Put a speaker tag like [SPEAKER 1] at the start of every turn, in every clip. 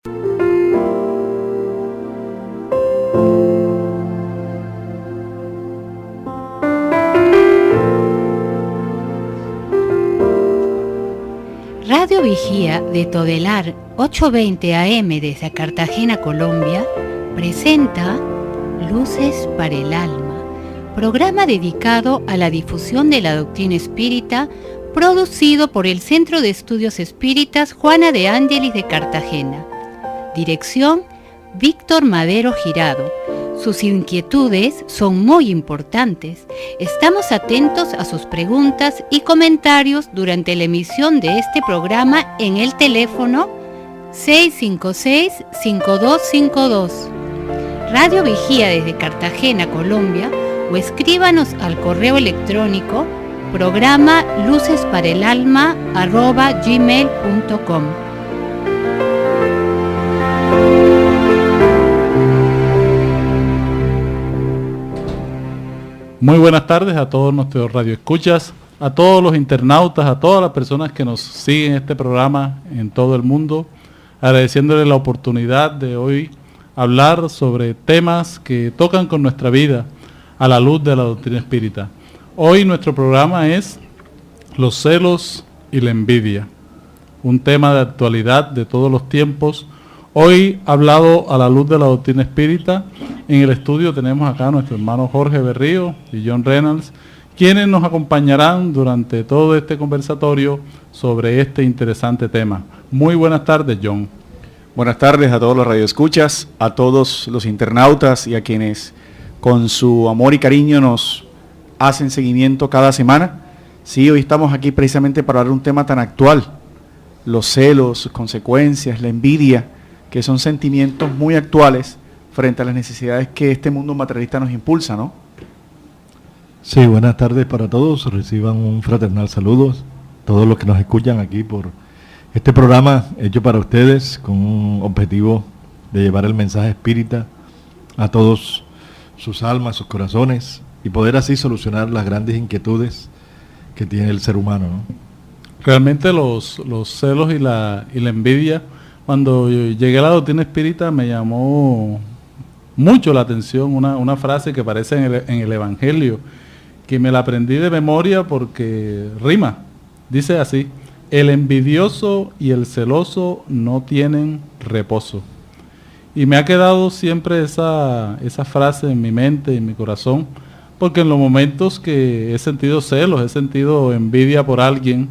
[SPEAKER 1] Radio Vigía de Todelar 820 AM desde Cartagena, Colombia, presenta Luces para el Alma, programa dedicado a la difusión de la doctrina espírita, producido por el Centro de Estudios Espíritas Juana de Ángelis de Cartagena. Dirección: Víctor Madero Girado. Sus inquietudes son muy importantes. Estamos atentos a sus preguntas y comentarios durante la emisión de este programa en el teléfono 656-5252. Radio Vigía desde Cartagena, Colombia, o escríbanos al correo electrónico programa lucesparaelalma@gmail.com.
[SPEAKER 2] Muy buenas tardes a todos nuestros radioescuchas, a todos los internautas, a todas las personas que nos siguen este programa en todo el mundo, agradeciéndole la oportunidad de hoy hablar sobre temas que tocan con nuestra vida a la luz de la doctrina espírita. Hoy nuestro programa es los celos y la envidia, un tema de actualidad de todos los tiempos. Hoy, hablado a la luz de la doctrina espírita, en el estudio tenemos acá a nuestro hermano Jorge Berrío y John Reynolds, quienes nos acompañarán durante todo este conversatorio sobre este interesante tema. Muy buenas tardes, John.
[SPEAKER 3] Buenas tardes a todos los radioescuchas, a todos los internautas y a quienes con su amor y cariño nos hacen seguimiento cada semana. Sí, hoy estamos aquí precisamente para hablar de un tema tan actual, los celos, sus consecuencias, la envidia, que son sentimientos muy actuales frente a las necesidades que este mundo materialista nos impulsa, ¿no?
[SPEAKER 4] Sí, buenas tardes para todos. Reciban un fraternal saludo, todos los que nos escuchan aquí por este programa hecho para ustedes con un objetivo de llevar el mensaje espírita a todos sus almas, sus corazones, y poder así solucionar las grandes inquietudes que tiene el ser humano, ¿no?
[SPEAKER 2] Realmente los celos y la envidia, cuando llegué a la doctrina espírita me llamó mucho la atención una frase que aparece en el Evangelio, que me la aprendí de memoria porque rima. Dice así: el envidioso y el celoso no tienen reposo. Y me ha quedado siempre esa frase en mi mente y en mi corazón, porque en los momentos que he sentido celos, he sentido envidia por alguien,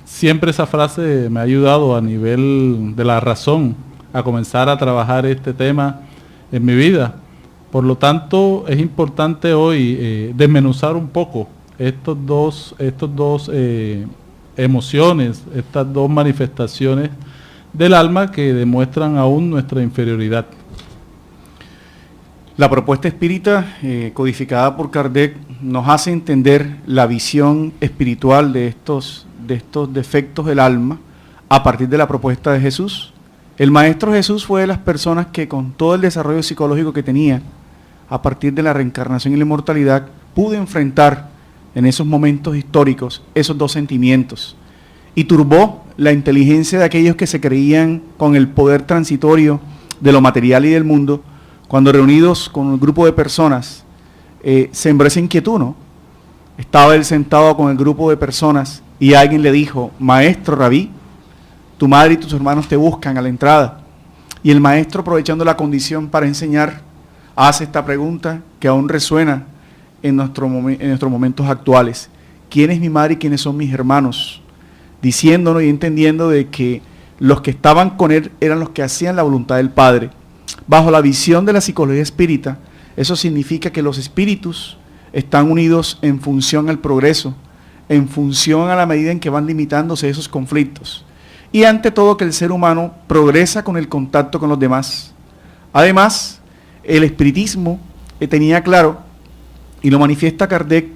[SPEAKER 2] siempre esa frase me ha ayudado a nivel de la razón a comenzar a trabajar este tema en mi vida. Por lo tanto, es importante hoy desmenuzar un poco estos dos emociones, estas dos manifestaciones del alma que demuestran aún nuestra inferioridad.
[SPEAKER 3] La propuesta espírita, codificada por Kardec, nos hace entender la visión espiritual de estos defectos del alma a partir de la propuesta de Jesús. El Maestro Jesús fue de las personas que, con todo el desarrollo psicológico que tenía, a partir de la reencarnación y la inmortalidad, pudo enfrentar en esos momentos históricos esos dos sentimientos, y turbó la inteligencia de aquellos que se creían con el poder transitorio de lo material y del mundo, cuando reunidos con un grupo de personas, sembró esa inquietud, ¿no? Estaba él sentado con el grupo de personas y alguien le dijo: maestro, rabí, tu madre y tus hermanos te buscan a la entrada. Y el maestro, aprovechando la condición para enseñar, hace esta pregunta que aún resuena en nuestros momentos actuales: ¿quién es mi madre y quiénes son mis hermanos? Diciéndonos y entendiendo de que los que estaban con él eran los que hacían la voluntad del Padre. Bajo la visión de la psicología espírita, eso significa que los espíritus están unidos en función al progreso, en función a la medida en que van limitándose esos conflictos. Y ante todo, que el ser humano progresa con el contacto con los demás. Además, el espiritismo tenía claro, y lo manifiesta Kardec,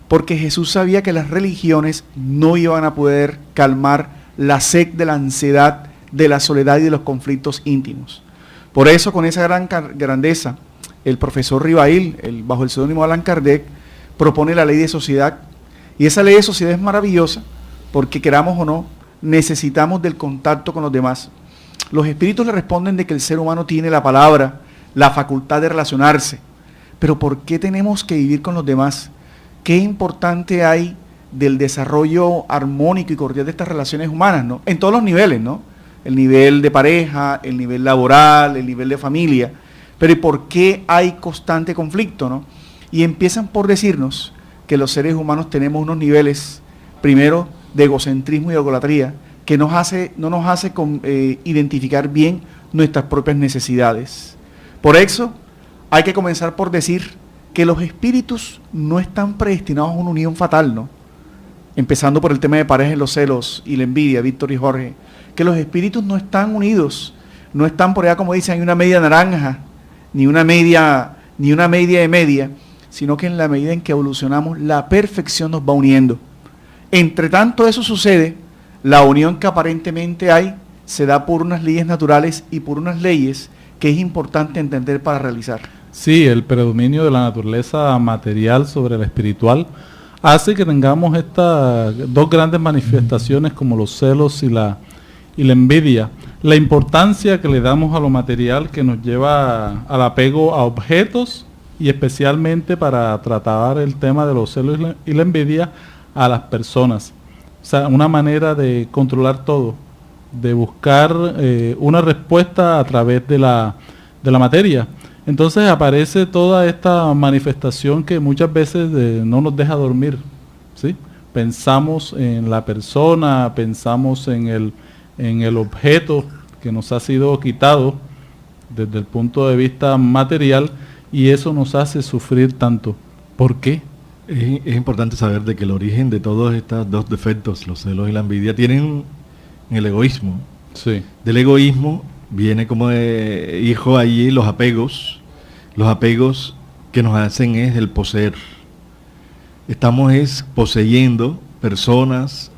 [SPEAKER 3] porque Jesús sabía que las religiones no iban a poder calmar la sed de la ansiedad, de la soledad y de los conflictos íntimos. Por eso, con esa gran grandeza, el profesor Rivail, bajo el seudónimo de Allan Kardec, propone la ley de sociedad. Y esa ley de sociedad es maravillosa porque, queramos o no, necesitamos del contacto con los demás. Los espíritus le responden de que el ser humano tiene la palabra, la facultad de relacionarse. Pero ¿por qué tenemos que vivir con los demás? ¿Qué importante hay del desarrollo armónico y cordial de estas relaciones humanas, ¿no? En todos los niveles, ¿no? El nivel de pareja, el nivel laboral, el nivel de familia. Pero ¿y por qué hay constante conflicto, no? Y empiezan por decirnos que los seres humanos tenemos unos niveles, primero, de egocentrismo y egolatría, que no nos hace identificar bien nuestras propias necesidades. Por eso, hay que comenzar por decir que los espíritus no están predestinados a una unión fatal, ¿no? Empezando por el tema de pareja y los celos y la envidia, Víctor y Jorge, que los espíritus no están unidos, no están por allá como dicen, hay una media naranja, ni una media de media, sino que en la medida en que evolucionamos, la perfección nos va uniendo. Entre tanto eso sucede, la unión que aparentemente hay se da por unas leyes naturales y por unas leyes que es importante entender para realizar.
[SPEAKER 2] Sí, el predominio de la naturaleza material sobre la espiritual hace que tengamos estas dos grandes manifestaciones como los celos y la envidia. La importancia que le damos a lo material que nos lleva al apego a objetos y especialmente para tratar el tema de los celos y la envidia a las personas. O sea, una manera de controlar todo, de buscar una respuesta a través de la materia. Entonces aparece toda esta manifestación que muchas veces no nos deja dormir, ¿sí? Pensamos en la persona, pensamos en el objeto que nos ha sido quitado desde el punto de vista material y eso nos hace sufrir tanto. ¿Por qué?
[SPEAKER 4] Es importante saber de que el origen de todos estos dos defectos, los celos y la envidia, tienen el egoísmo.
[SPEAKER 2] Sí.
[SPEAKER 4] Del egoísmo viene como hijo allí los apegos que nos hacen es el poseer. Estamos poseyendo personas,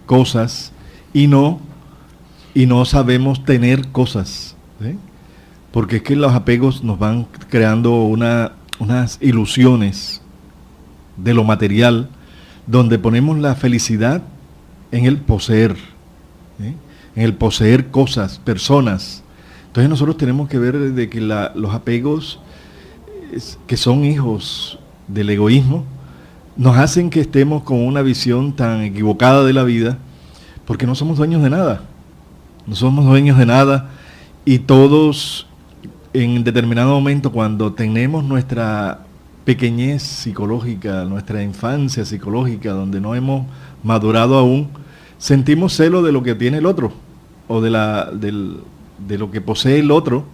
[SPEAKER 4] cosas, y no sabemos tener cosas, ¿sí? Porque es que los apegos nos van creando unas ilusiones de lo material, donde ponemos la felicidad en el poseer, ¿sí? En el poseer cosas, personas. Entonces nosotros tenemos que ver de que los apegos que son hijos del egoísmo nos hacen que estemos con una visión tan equivocada de la vida, porque no somos dueños de nada. No somos dueños de nada y todos en determinado momento cuando tenemos nuestra pequeñez psicológica, nuestra infancia psicológica, donde no hemos madurado aún, sentimos celo de lo que tiene el otro, o de lo que posee el otro,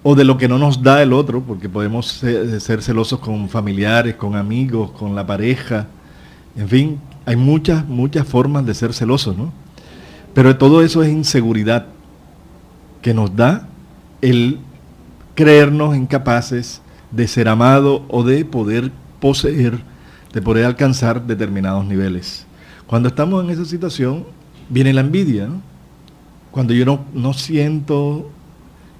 [SPEAKER 4] o de lo que no nos da el otro, porque podemos ser celosos con familiares, con amigos, con la pareja, en fin, hay muchas formas de ser celosos, ¿no? Pero todo eso es inseguridad que nos da el creernos incapaces de ser amados o de poder poseer, de poder alcanzar determinados niveles. Cuando estamos en esa situación, viene la envidia, ¿no? Cuando yo no siento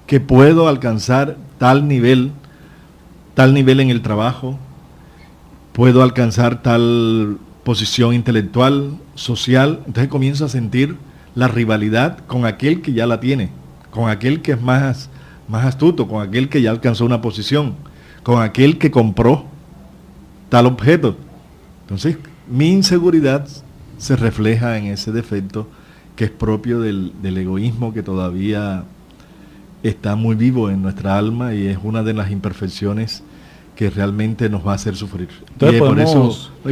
[SPEAKER 4] que puedo alcanzar tal nivel en el trabajo, puedo alcanzar tal posición intelectual, social, entonces comienzo a sentir la rivalidad con aquel que ya la tiene, con aquel que es más astuto, con aquel que ya alcanzó una posición, con aquel que compró tal objeto. Entonces, mi inseguridad se refleja en ese defecto que es propio del egoísmo que todavía está muy vivo en nuestra alma y es una de las imperfecciones que realmente nos va a hacer sufrir.
[SPEAKER 2] Entonces,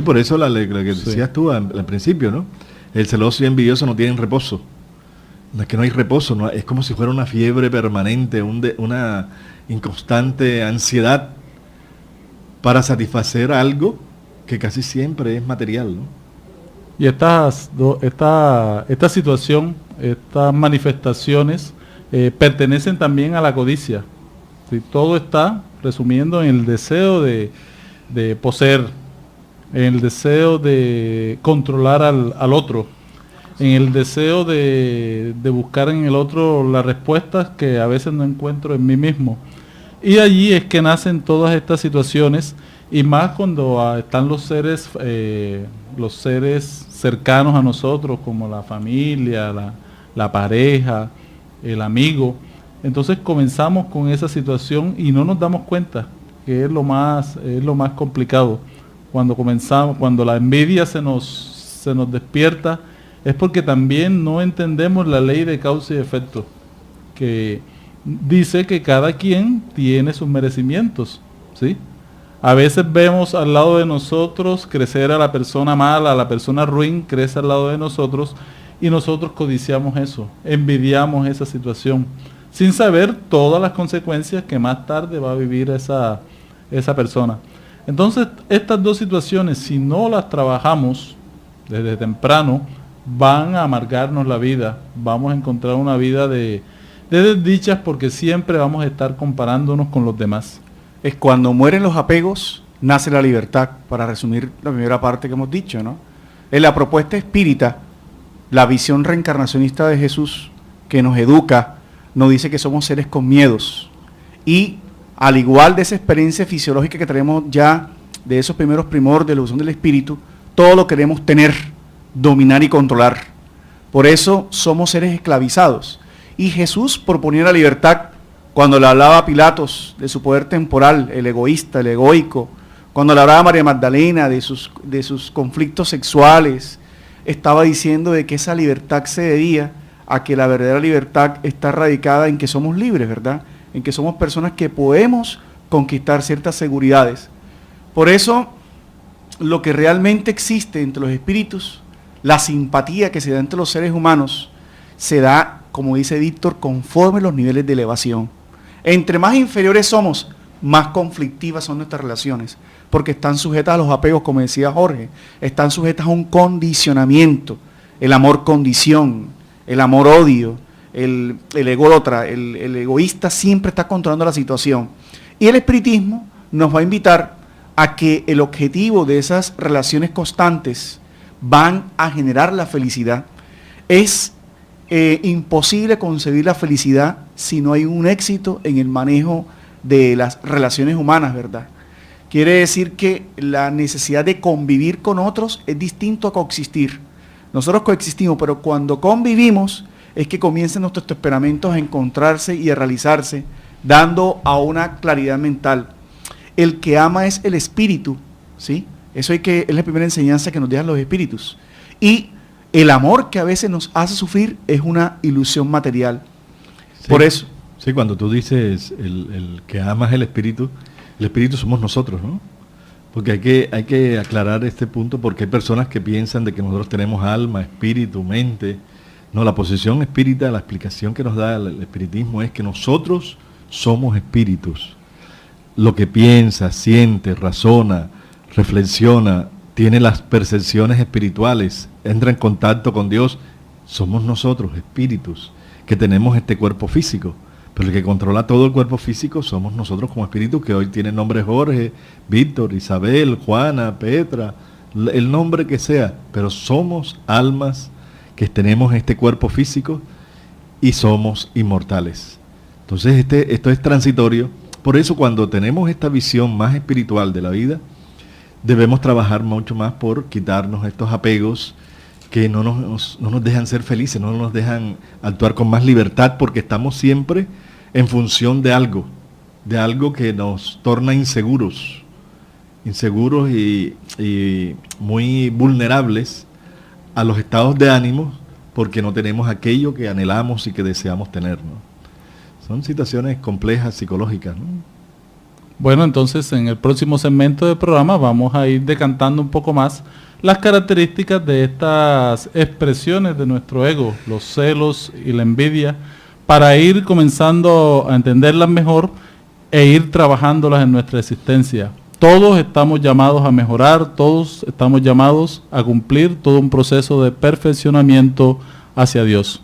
[SPEAKER 4] por eso la que decías tú al principio, ¿no? El celoso y envidioso no tienen reposo. No es que no hay reposo, ¿no? Es como si fuera una fiebre permanente, una inconstante ansiedad para satisfacer algo que casi siempre es material, ¿no?
[SPEAKER 2] Y esta situación, estas manifestaciones pertenecen también a la codicia. ¿Sí? Todo está resumiendo en el deseo de poseer, en el deseo de controlar al otro, en el deseo de buscar en el otro las respuestas que a veces no encuentro en mí mismo. Y allí es que nacen todas estas situaciones, y más cuando están los seres cercanos a nosotros, como la familia, la pareja, el amigo. Entonces comenzamos con esa situación y no nos damos cuenta, que es lo más complicado. Cuando la envidia se nos despierta, es porque también no entendemos la ley de causa y efecto, que dice que cada quien tiene sus merecimientos, ¿sí? A veces vemos al lado de nosotros crecer a la persona mala, a la persona ruin, crece al lado de nosotros y nosotros codiciamos eso, envidiamos esa situación, sin saber todas las consecuencias que más tarde va a vivir esa persona. Entonces, estas dos situaciones, si no las trabajamos desde temprano, van a amargarnos la vida, vamos a encontrar una vida de desdichas porque siempre vamos a estar comparándonos con los demás.
[SPEAKER 3] Es cuando mueren los apegos, nace la libertad, para resumir la primera parte que hemos dicho, ¿no? En la propuesta espírita, la visión reencarnacionista de Jesús, que nos educa, nos dice que somos seres con miedos. Y al igual de esa experiencia fisiológica que tenemos ya, de esos primeros primores de la evolución del espíritu, todo lo queremos tener, dominar y controlar. Por eso somos seres esclavizados. Y Jesús proponía la libertad cuando le hablaba a Pilatos de su poder temporal, el egoísta, el egoico, cuando le hablaba a María Magdalena de sus conflictos sexuales, estaba diciendo de que esa libertad se debía a que la verdadera libertad está radicada en que somos libres, ¿verdad? En que somos personas que podemos conquistar ciertas seguridades. Por eso, lo que realmente existe entre los espíritus, la simpatía que se da entre los seres humanos, se da, como dice Víctor, conforme los niveles de elevación. Entre más inferiores somos, más conflictivas son nuestras relaciones, porque están sujetas a los apegos, como decía Jorge, están sujetas a un condicionamiento, el amor-condición, el amor-odio, el ególatra, el egoísta siempre está controlando la situación. Y el espiritismo nos va a invitar a que el objetivo de esas relaciones constantes van a generar la felicidad. Es imposible concebir la felicidad si no hay un éxito en el manejo de las relaciones humanas, ¿verdad? Quiere decir que la necesidad de convivir con otros es distinto a coexistir. Nosotros coexistimos, pero cuando convivimos es que comienzan nuestros temperamentos a encontrarse y a realizarse, dando a una claridad mental. El que ama es el espíritu, ¿sí? Es la primera enseñanza que nos dejan los espíritus. Y el amor que a veces nos hace sufrir es una ilusión material.
[SPEAKER 4] Sí,
[SPEAKER 3] por eso.
[SPEAKER 4] Sí, cuando tú dices el que ama es el espíritu somos nosotros, ¿no? Porque hay que aclarar este punto, porque hay personas que piensan de que nosotros tenemos alma, espíritu, mente. No, la posición espírita, la explicación que nos da el espiritismo es que nosotros somos espíritus. Lo que piensa, siente, razona, reflexiona, tiene las percepciones espirituales, entra en contacto con Dios, somos nosotros, espíritus, que tenemos este cuerpo físico. Pero el que controla todo el cuerpo físico somos nosotros como espíritus, que hoy tienen nombre Jorge, Víctor, Isabel, Juana, Petra, el nombre que sea, pero somos almas que tenemos este cuerpo físico y somos inmortales. Entonces esto es transitorio. Por eso cuando tenemos esta visión más espiritual de la vida, debemos trabajar mucho más por quitarnos estos apegos que no nos dejan ser felices, no nos dejan actuar con más libertad, porque estamos siempre en función de algo que nos torna inseguros y muy vulnerables a los estados de ánimo, porque no tenemos aquello que anhelamos y que deseamos tener, ¿no? Son situaciones complejas psicológicas, ¿no?
[SPEAKER 2] Bueno, entonces en el próximo segmento del programa vamos a ir decantando un poco más las características de estas expresiones de nuestro ego, los celos y la envidia, para ir comenzando a entenderlas mejor e ir trabajándolas en nuestra existencia. Todos estamos llamados a mejorar, todos estamos llamados a cumplir todo un proceso de perfeccionamiento hacia Dios.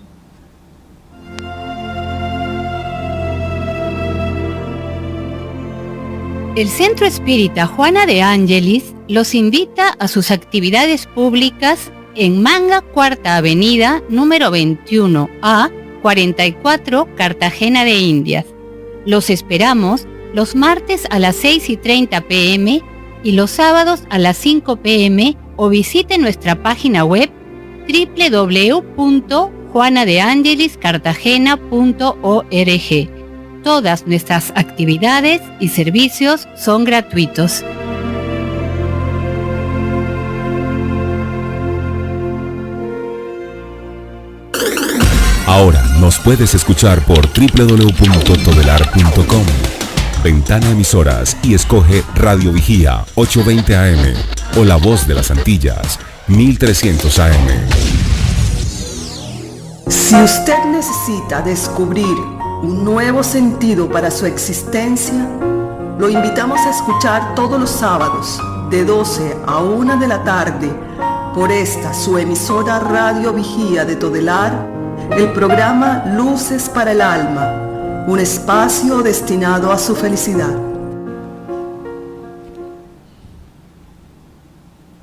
[SPEAKER 1] El Centro Espírita Juana de Ángelis los invita a sus actividades públicas en Manga, Cuarta Avenida, número 21A, 44, Cartagena de Indias. Los esperamos los martes a las 6:30 p.m. y los sábados a las 5 p.m. o visite nuestra página web www.juanadeangelis.org. juanadeangeliscartagena.org. Todas nuestras actividades y servicios son gratuitos.
[SPEAKER 5] Ahora nos puedes escuchar por www.todelar.com. Ventana Emisoras y escoge Radio Vigía 820 AM o La Voz de las Antillas 1300 AM.
[SPEAKER 6] Si usted necesita descubrir un nuevo sentido para su existencia, lo invitamos a escuchar todos los sábados de 12 a 1 de la tarde por esta su emisora Radio Vigía de Todelar, el programa Luces para el Alma, un espacio destinado a su felicidad.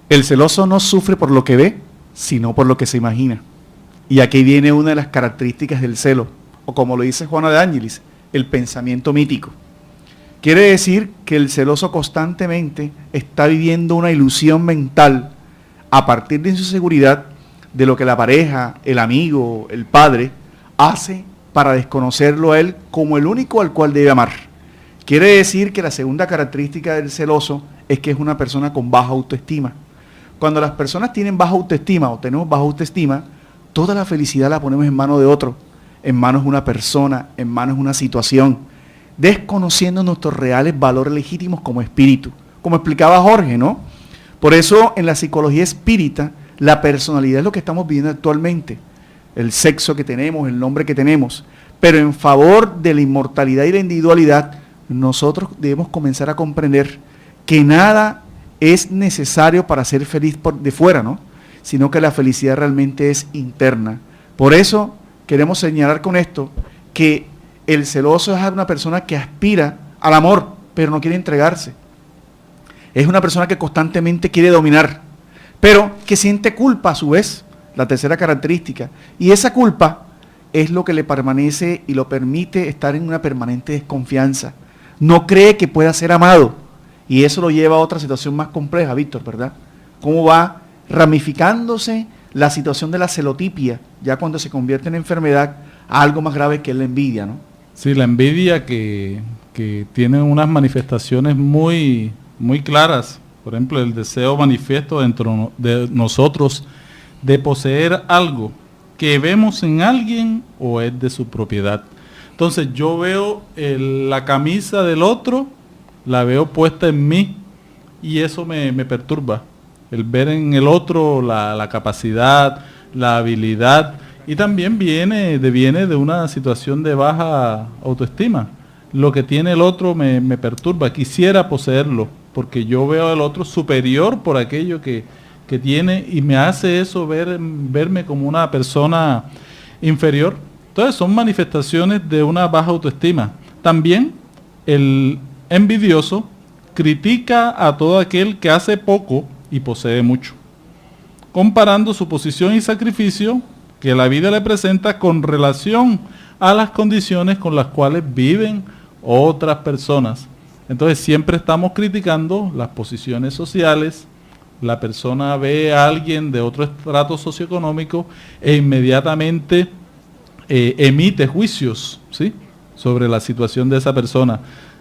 [SPEAKER 3] El celoso no sufre por lo que ve, sino por lo que se imagina. Y aquí viene una de las características del celo, o como lo dice Juana de Ángelis, el pensamiento mítico. Quiere decir que el celoso constantemente está viviendo una ilusión mental a partir de su seguridad de lo que la pareja, el amigo, el padre, hace para desconocerlo a él como el único al cual debe amar. Quiere decir que la segunda característica del celoso es que es una persona con baja autoestima. Cuando las personas tienen baja autoestima o tenemos baja autoestima, toda la felicidad la ponemos en manos de otro, en manos de una persona, en manos de una situación, desconociendo nuestros reales valores legítimos como espíritu, como explicaba Jorge, ¿no? Por eso en la psicología espírita, la personalidad es lo que estamos viviendo actualmente, el sexo que tenemos, el nombre que tenemos, pero en favor de la inmortalidad y la individualidad, nosotros debemos comenzar a comprender que nada es necesario para ser feliz por de fuera, ¿no? Sino que la felicidad realmente es interna. Por eso queremos señalar con esto que el celoso es una persona que aspira al amor, pero no quiere entregarse. Es una persona que constantemente quiere dominar, pero que siente culpa a su vez, la tercera característica. Y esa culpa es lo que le permanece y lo permite estar en una permanente desconfianza. No cree que pueda ser amado. Y eso lo lleva a otra situación más compleja, Víctor, ¿verdad? Cómo va ramificándose la situación de la celotipia, ya cuando se convierte en enfermedad, a algo más grave que es la envidia, ¿no?
[SPEAKER 2] Sí, la envidia que tiene unas manifestaciones muy, muy claras. Por ejemplo, el deseo manifiesto dentro de nosotros de poseer algo que vemos en alguien o es de su propiedad. Entonces yo veo la camisa del otro, la veo puesta en mí y eso me perturba. El ver en el otro la capacidad, la habilidad y también viene de una situación de baja autoestima. Lo que tiene el otro me perturba, quisiera poseerlo porque yo veo al otro superior por aquello que tiene y me hace eso verme como una persona inferior. Entonces son manifestaciones de una baja autoestima. También el envidioso critica a todo aquel que hace poco y posee mucho, comparando su posición y sacrificio que la vida le presenta con relación a las condiciones con las cuales viven otras personas. Entonces siempre estamos criticando las posiciones sociales. La persona ve a alguien de otro estrato socioeconómico e inmediatamente emite juicios, ¿sí?, sobre la situación de esa persona,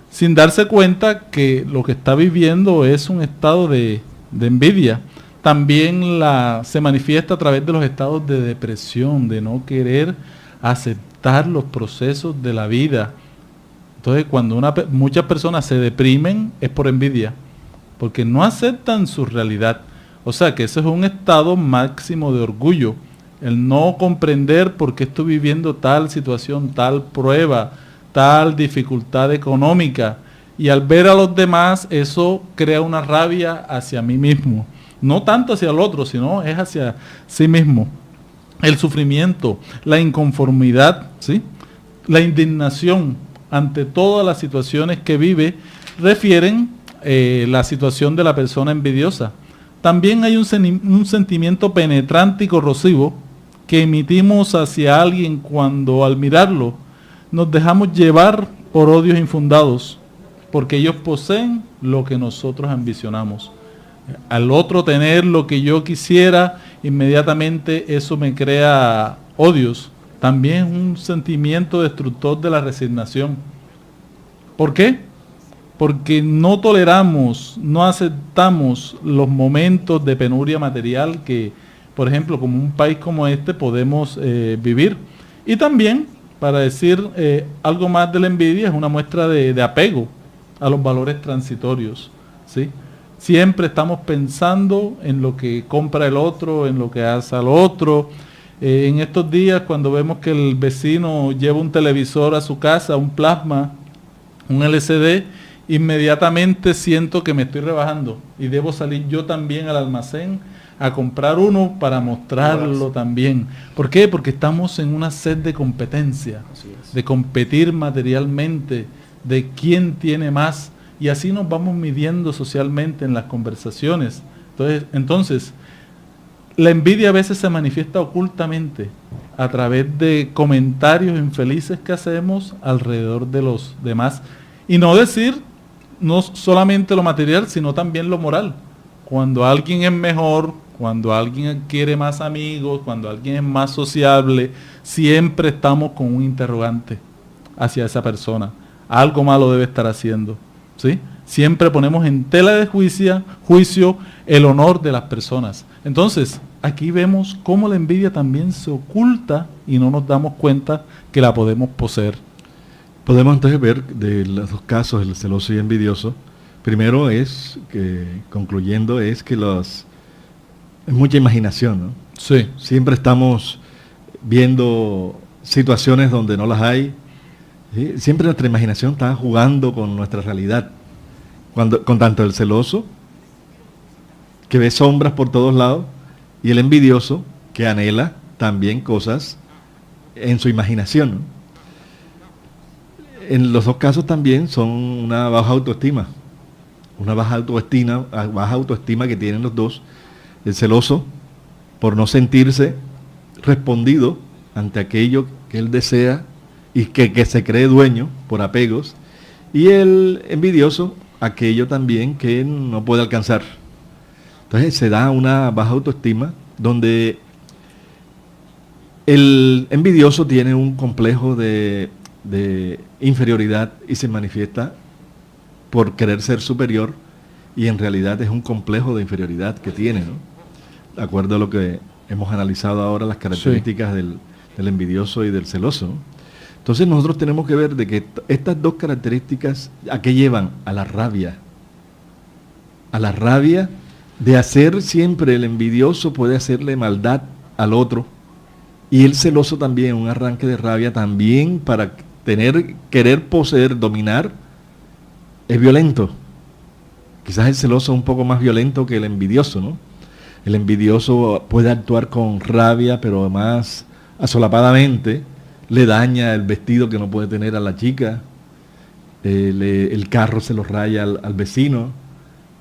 [SPEAKER 2] sin darse cuenta que lo que está viviendo es un estado de envidia. También se manifiesta a través de los estados de depresión, de no querer aceptar los procesos de la vida. Entonces, cuando muchas personas se deprimen es por envidia, porque no aceptan su realidad. O sea que ese es un estado máximo de orgullo, el no comprender por qué estoy viviendo tal situación, tal prueba, tal dificultad económica. Y al ver a los demás, eso crea una rabia hacia mí mismo. No tanto hacia el otro, sino es hacia sí mismo. El sufrimiento, la inconformidad, ¿sí?, la indignación ante todas las situaciones que vive, refieren la situación de la persona envidiosa. También hay un sentimiento penetrante y corrosivo que emitimos hacia alguien cuando al mirarlo nos dejamos llevar por odios infundados, porque ellos poseen lo que nosotros ambicionamos. Al otro tener lo que yo quisiera, inmediatamente eso me crea odios, también es un sentimiento destructor de la resignación. ¿Por qué? Porque no toleramos, no aceptamos los momentos de penuria material que, por ejemplo, como un país como este podemos vivir. Y también, para decir algo más de la envidia, es una muestra de apego a los valores transitorios, ¿sí? Siempre estamos pensando en lo que compra el otro, en lo que hace al otro. En estos días, cuando vemos que el vecino lleva un televisor a su casa, un plasma, un LCD, inmediatamente siento que me estoy rebajando y debo salir yo también al almacén a comprar uno para mostrarlo también. ¿Por qué? Porque estamos en una sed de competencia, de competir materialmente, de quién tiene más, y así nos vamos midiendo socialmente en las conversaciones. Entonces, la envidia a veces se manifiesta ocultamente a través de comentarios infelices que hacemos alrededor de los demás. Y no decir no solamente lo material, sino también lo moral. Cuando alguien es mejor, cuando alguien quiere más amigos, cuando alguien es más sociable, siempre estamos con un interrogante hacia esa persona. Algo malo debe estar haciendo, ¿sí? Siempre ponemos en tela de juicio el honor de las personas. Entonces, aquí vemos cómo la envidia también se oculta y no nos damos cuenta que la podemos poseer.
[SPEAKER 4] Podemos entonces ver de los dos casos, el celoso y envidioso. Primero es, concluyendo, es que es mucha imaginación, ¿no?
[SPEAKER 2] Sí.
[SPEAKER 4] Siempre estamos viendo situaciones donde no las hay. ¿Sí? Siempre nuestra imaginación está jugando con nuestra realidad. Con tanto el celoso, que ve sombras por todos lados, y el envidioso, que anhela también cosas en su imaginación, ¿no? En los dos casos también son una baja autoestima. Una baja autoestima que tienen los dos. El celoso, por no sentirse respondido ante aquello que él desea y que se cree dueño por apegos. Y el envidioso, aquello también que no puede alcanzar. Entonces se da una baja autoestima donde el envidioso tiene un complejo de inferioridad y se manifiesta por querer ser superior, y en realidad es un complejo de inferioridad que tiene, ¿no? De acuerdo a lo que hemos analizado ahora, las características del envidioso y del celoso, ¿no? Entonces nosotros tenemos que ver de que estas dos características, ¿a qué llevan? A la rabia. A la rabia de hacer siempre. El envidioso puede hacerle maldad al otro, y el celoso también, un arranque de rabia también para querer poseer, dominar, es violento. Quizás el celoso es un poco más violento que el envidioso, ¿no? El envidioso puede actuar con rabia, pero más asolapadamente. Le daña el vestido que no puede tener a la chica, el carro se lo raya al vecino,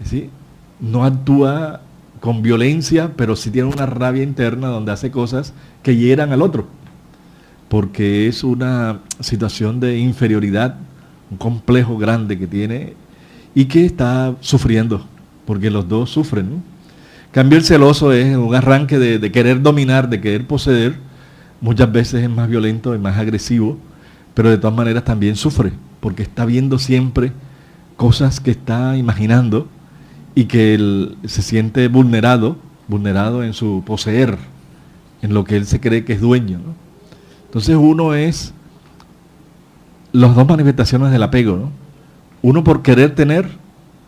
[SPEAKER 4] ¿sí? No actúa con violencia, pero sí tiene una rabia interna donde hace cosas que hieran al otro, porque es una situación de inferioridad, un complejo grande que tiene y que está sufriendo, porque los dos sufren, ¿no? Cambio el celoso es un arranque de querer dominar, de querer poseer. Muchas veces es más violento y más agresivo, pero de todas maneras también sufre, porque está viendo siempre cosas que está imaginando y que él se siente vulnerado en su poseer, en lo que él se cree que es dueño, ¿no? Entonces uno es las dos manifestaciones del apego, ¿no? Uno por querer tener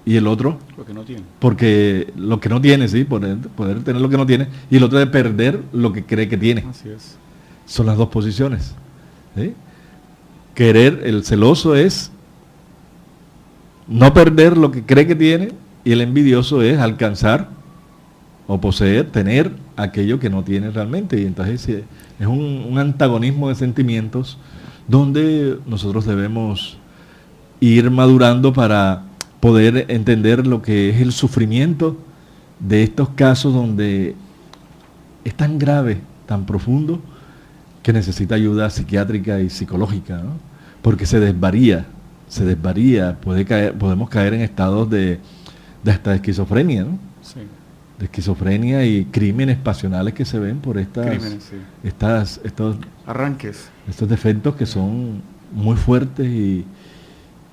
[SPEAKER 4] y el otro
[SPEAKER 3] lo que no tiene.
[SPEAKER 4] Porque lo que no tiene, sí, poder tener lo que no tiene, y el otro de perder lo que cree que tiene.
[SPEAKER 3] Así es.
[SPEAKER 4] Son las dos posiciones, ¿sí? Querer, el celoso es no perder lo que cree que tiene, y el envidioso es alcanzar o poseer, tener aquello que no tiene realmente. Y entonces es un antagonismo de sentimientos donde nosotros debemos ir madurando para poder entender lo que es el sufrimiento de estos casos donde es tan grave, tan profundo, que necesita ayuda psiquiátrica y psicológica, ¿no? Porque se desvaría, podemos caer en estados de hasta de esquizofrenia, ¿no?
[SPEAKER 3] Sí.
[SPEAKER 4] esquizofrenia y crímenes pasionales que se ven por estos
[SPEAKER 3] arranques,
[SPEAKER 4] estos defectos que son muy fuertes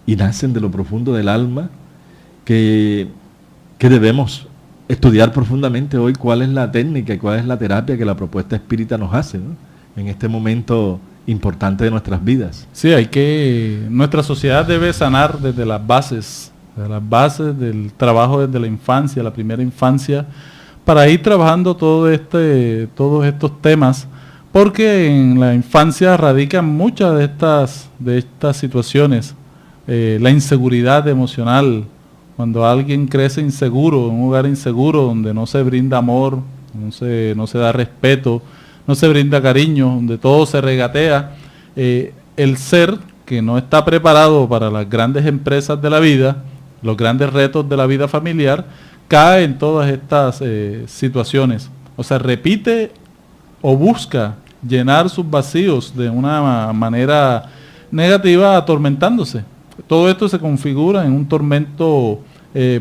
[SPEAKER 4] y nacen de lo profundo del alma, que debemos estudiar profundamente hoy cuál es la técnica y cuál es la terapia que la propuesta espírita nos hace, ¿no?, en este momento importante de nuestras vidas.
[SPEAKER 2] Sí, nuestra sociedad debe sanar desde las bases del trabajo desde la infancia, la primera infancia, para ir trabajando todos estos temas, porque en la infancia radican muchas de estas situaciones. La inseguridad emocional, cuando alguien crece inseguro, en un hogar inseguro, donde no se brinda amor, no se da respeto, no se brinda cariño, donde todo se regatea, el ser que no está preparado para las grandes empresas de la vida, los grandes retos de la vida familiar, cae en todas estas situaciones. O sea, repite o busca llenar sus vacíos de una manera negativa, atormentándose. Todo esto se configura en un tormento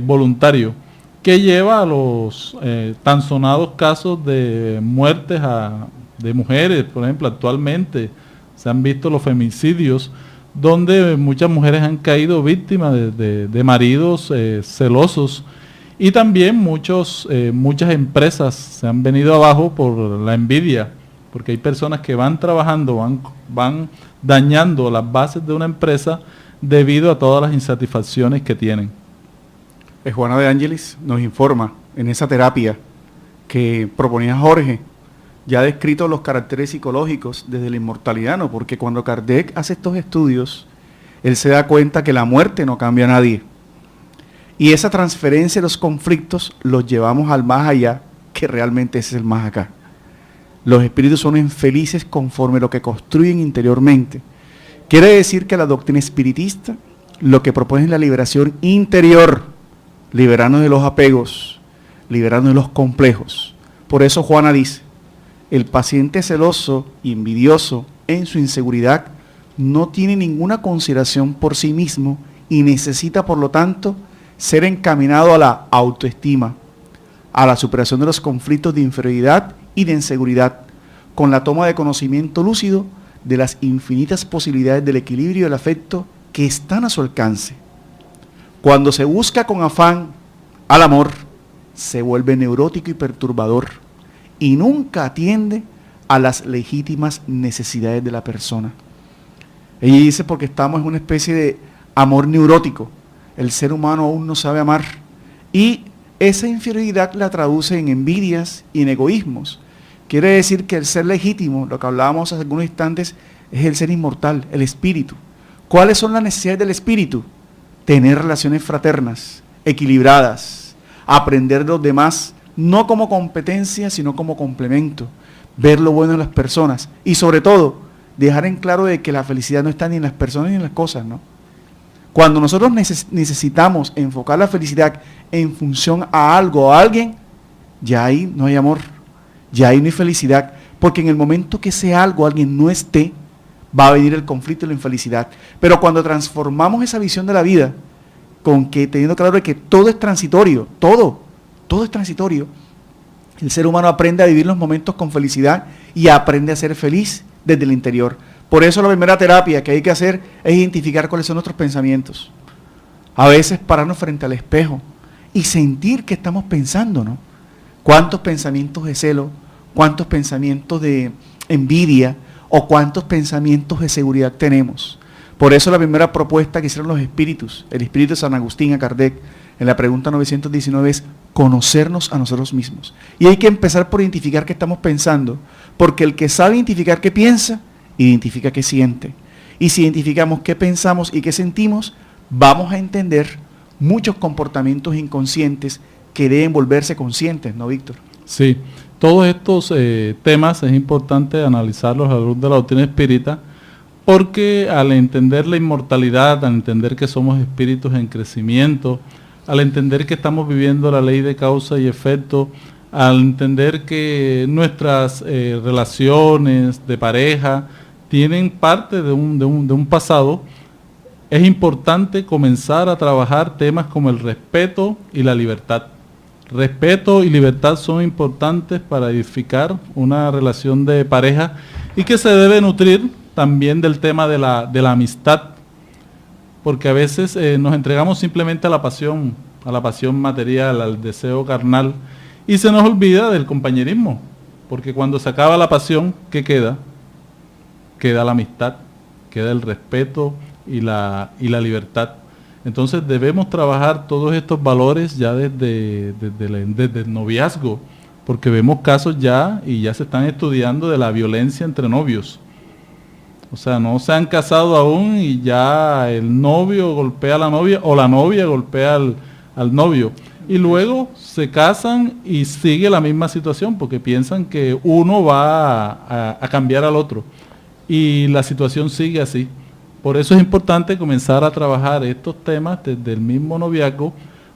[SPEAKER 2] voluntario que lleva a los tan sonados casos de muertes de mujeres. Por ejemplo, actualmente se han visto los femicidios, donde muchas mujeres han caído víctimas de maridos celosos, y también muchas empresas se han venido abajo por la envidia, porque hay personas que van trabajando, van dañando las bases de una empresa debido a todas las insatisfacciones que tienen.
[SPEAKER 3] Juana de Ángelis nos informa en esa terapia que proponía Jorge, ya ha descrito los caracteres psicológicos desde la inmortalidad, ¿no? Porque cuando Kardec hace estos estudios, él se da cuenta que la muerte no cambia a nadie. Y esa transferencia de los conflictos los llevamos al más allá, que realmente ese es el más acá. Los espíritus son infelices conforme lo que construyen interiormente. Quiere decir que la doctrina espiritista lo que propone es la liberación interior, liberarnos de los apegos, liberarnos de los complejos. Por eso Juana dice, el paciente celoso y envidioso en su inseguridad no tiene ninguna consideración por sí mismo y necesita, por lo tanto, ser encaminado a la autoestima, a la superación de los conflictos de inferioridad y de inseguridad, con la toma de conocimiento lúcido de las infinitas posibilidades del equilibrio y del afecto que están a su alcance. Cuando se busca con afán al amor, se vuelve neurótico y perturbador, y nunca atiende a las legítimas necesidades de la persona. Ella dice, porque estamos en una especie de amor neurótico. El ser humano aún no sabe amar. Y esa inferioridad la traduce en envidias y en egoísmos. Quiere decir que el ser legítimo, lo que hablábamos hace algunos instantes, es el ser inmortal, el espíritu. ¿Cuáles son las necesidades del espíritu? Tener relaciones fraternas, equilibradas, aprender de los demás, no como competencia, sino como complemento, ver lo bueno en las personas y sobre todo, dejar en claro de que la felicidad no está ni en las personas ni en las cosas, ¿no? Cuando nosotros necesitamos enfocar la felicidad en función a algo o a alguien, ya ahí no hay amor, ya ahí no hay felicidad, porque en el momento que ese algo o alguien no esté, va a venir el conflicto y la infelicidad. Pero cuando transformamos esa visión de la vida, con que teniendo claro de que todo es transitorio, todo es transitorio, el ser humano aprende a vivir los momentos con felicidad y aprende a ser feliz desde el interior. Por eso la primera terapia que hay que hacer es identificar cuáles son nuestros pensamientos. A veces pararnos frente al espejo y sentir qué estamos pensando, ¿no? ¿Cuántos pensamientos de celo? ¿Cuántos pensamientos de envidia? ¿O cuántos pensamientos de seguridad tenemos? Por eso la primera propuesta que hicieron los espíritus, el espíritu de San Agustín a Kardec, en la pregunta 919 es conocernos a nosotros mismos. Y hay que empezar por identificar qué estamos pensando, porque el que sabe identificar qué piensa, identifica qué siente. Y si identificamos qué pensamos y qué sentimos, vamos a entender muchos comportamientos inconscientes que deben volverse conscientes, ¿no, Víctor?
[SPEAKER 2] Sí, todos estos temas es importante analizarlos a la luz de la doctrina espírita, porque al entender la inmortalidad, al entender que somos espíritus en crecimiento, al entender que estamos viviendo la ley de causa y efecto, al entender que nuestras relaciones de pareja tienen parte de un pasado, es importante comenzar a trabajar temas como el respeto y la libertad. respeto y libertad son importantes para edificar una relación de pareja y que se debe nutrir también del tema de la amistad, porque a veces nos entregamos simplemente a la pasión material, al deseo carnal, y se nos olvida del compañerismo, porque cuando se acaba la pasión, ¿qué queda? Queda la amistad, queda el respeto y la libertad. Entonces debemos trabajar todos estos valores ya desde el noviazgo, porque vemos casos ya se están estudiando de la violencia entre novios. O sea, no se han casado aún y ya el novio golpea a la novia o la novia golpea al novio. Y luego se casan y sigue la misma situación porque piensan que uno va a cambiar al otro. Y la situación sigue así. Por eso es importante comenzar a trabajar estos temas desde el mismo noviazgo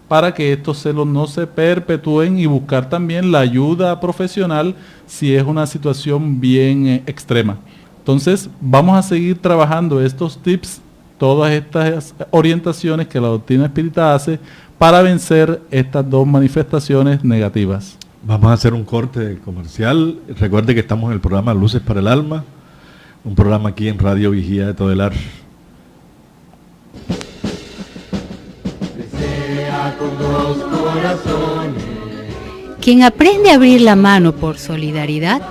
[SPEAKER 2] para que estos celos no se perpetúen y buscar también la ayuda profesional si es una situación bien extrema. Entonces, vamos a seguir trabajando estos tips, todas estas orientaciones que la doctrina espírita hace para vencer estas dos manifestaciones negativas.
[SPEAKER 4] Vamos a hacer un corte comercial. Recuerde que estamos en el programa Luces para el Alma, un programa aquí en Radio Vigía de Todelar.
[SPEAKER 1] Quien aprende a abrir la mano por solidaridad,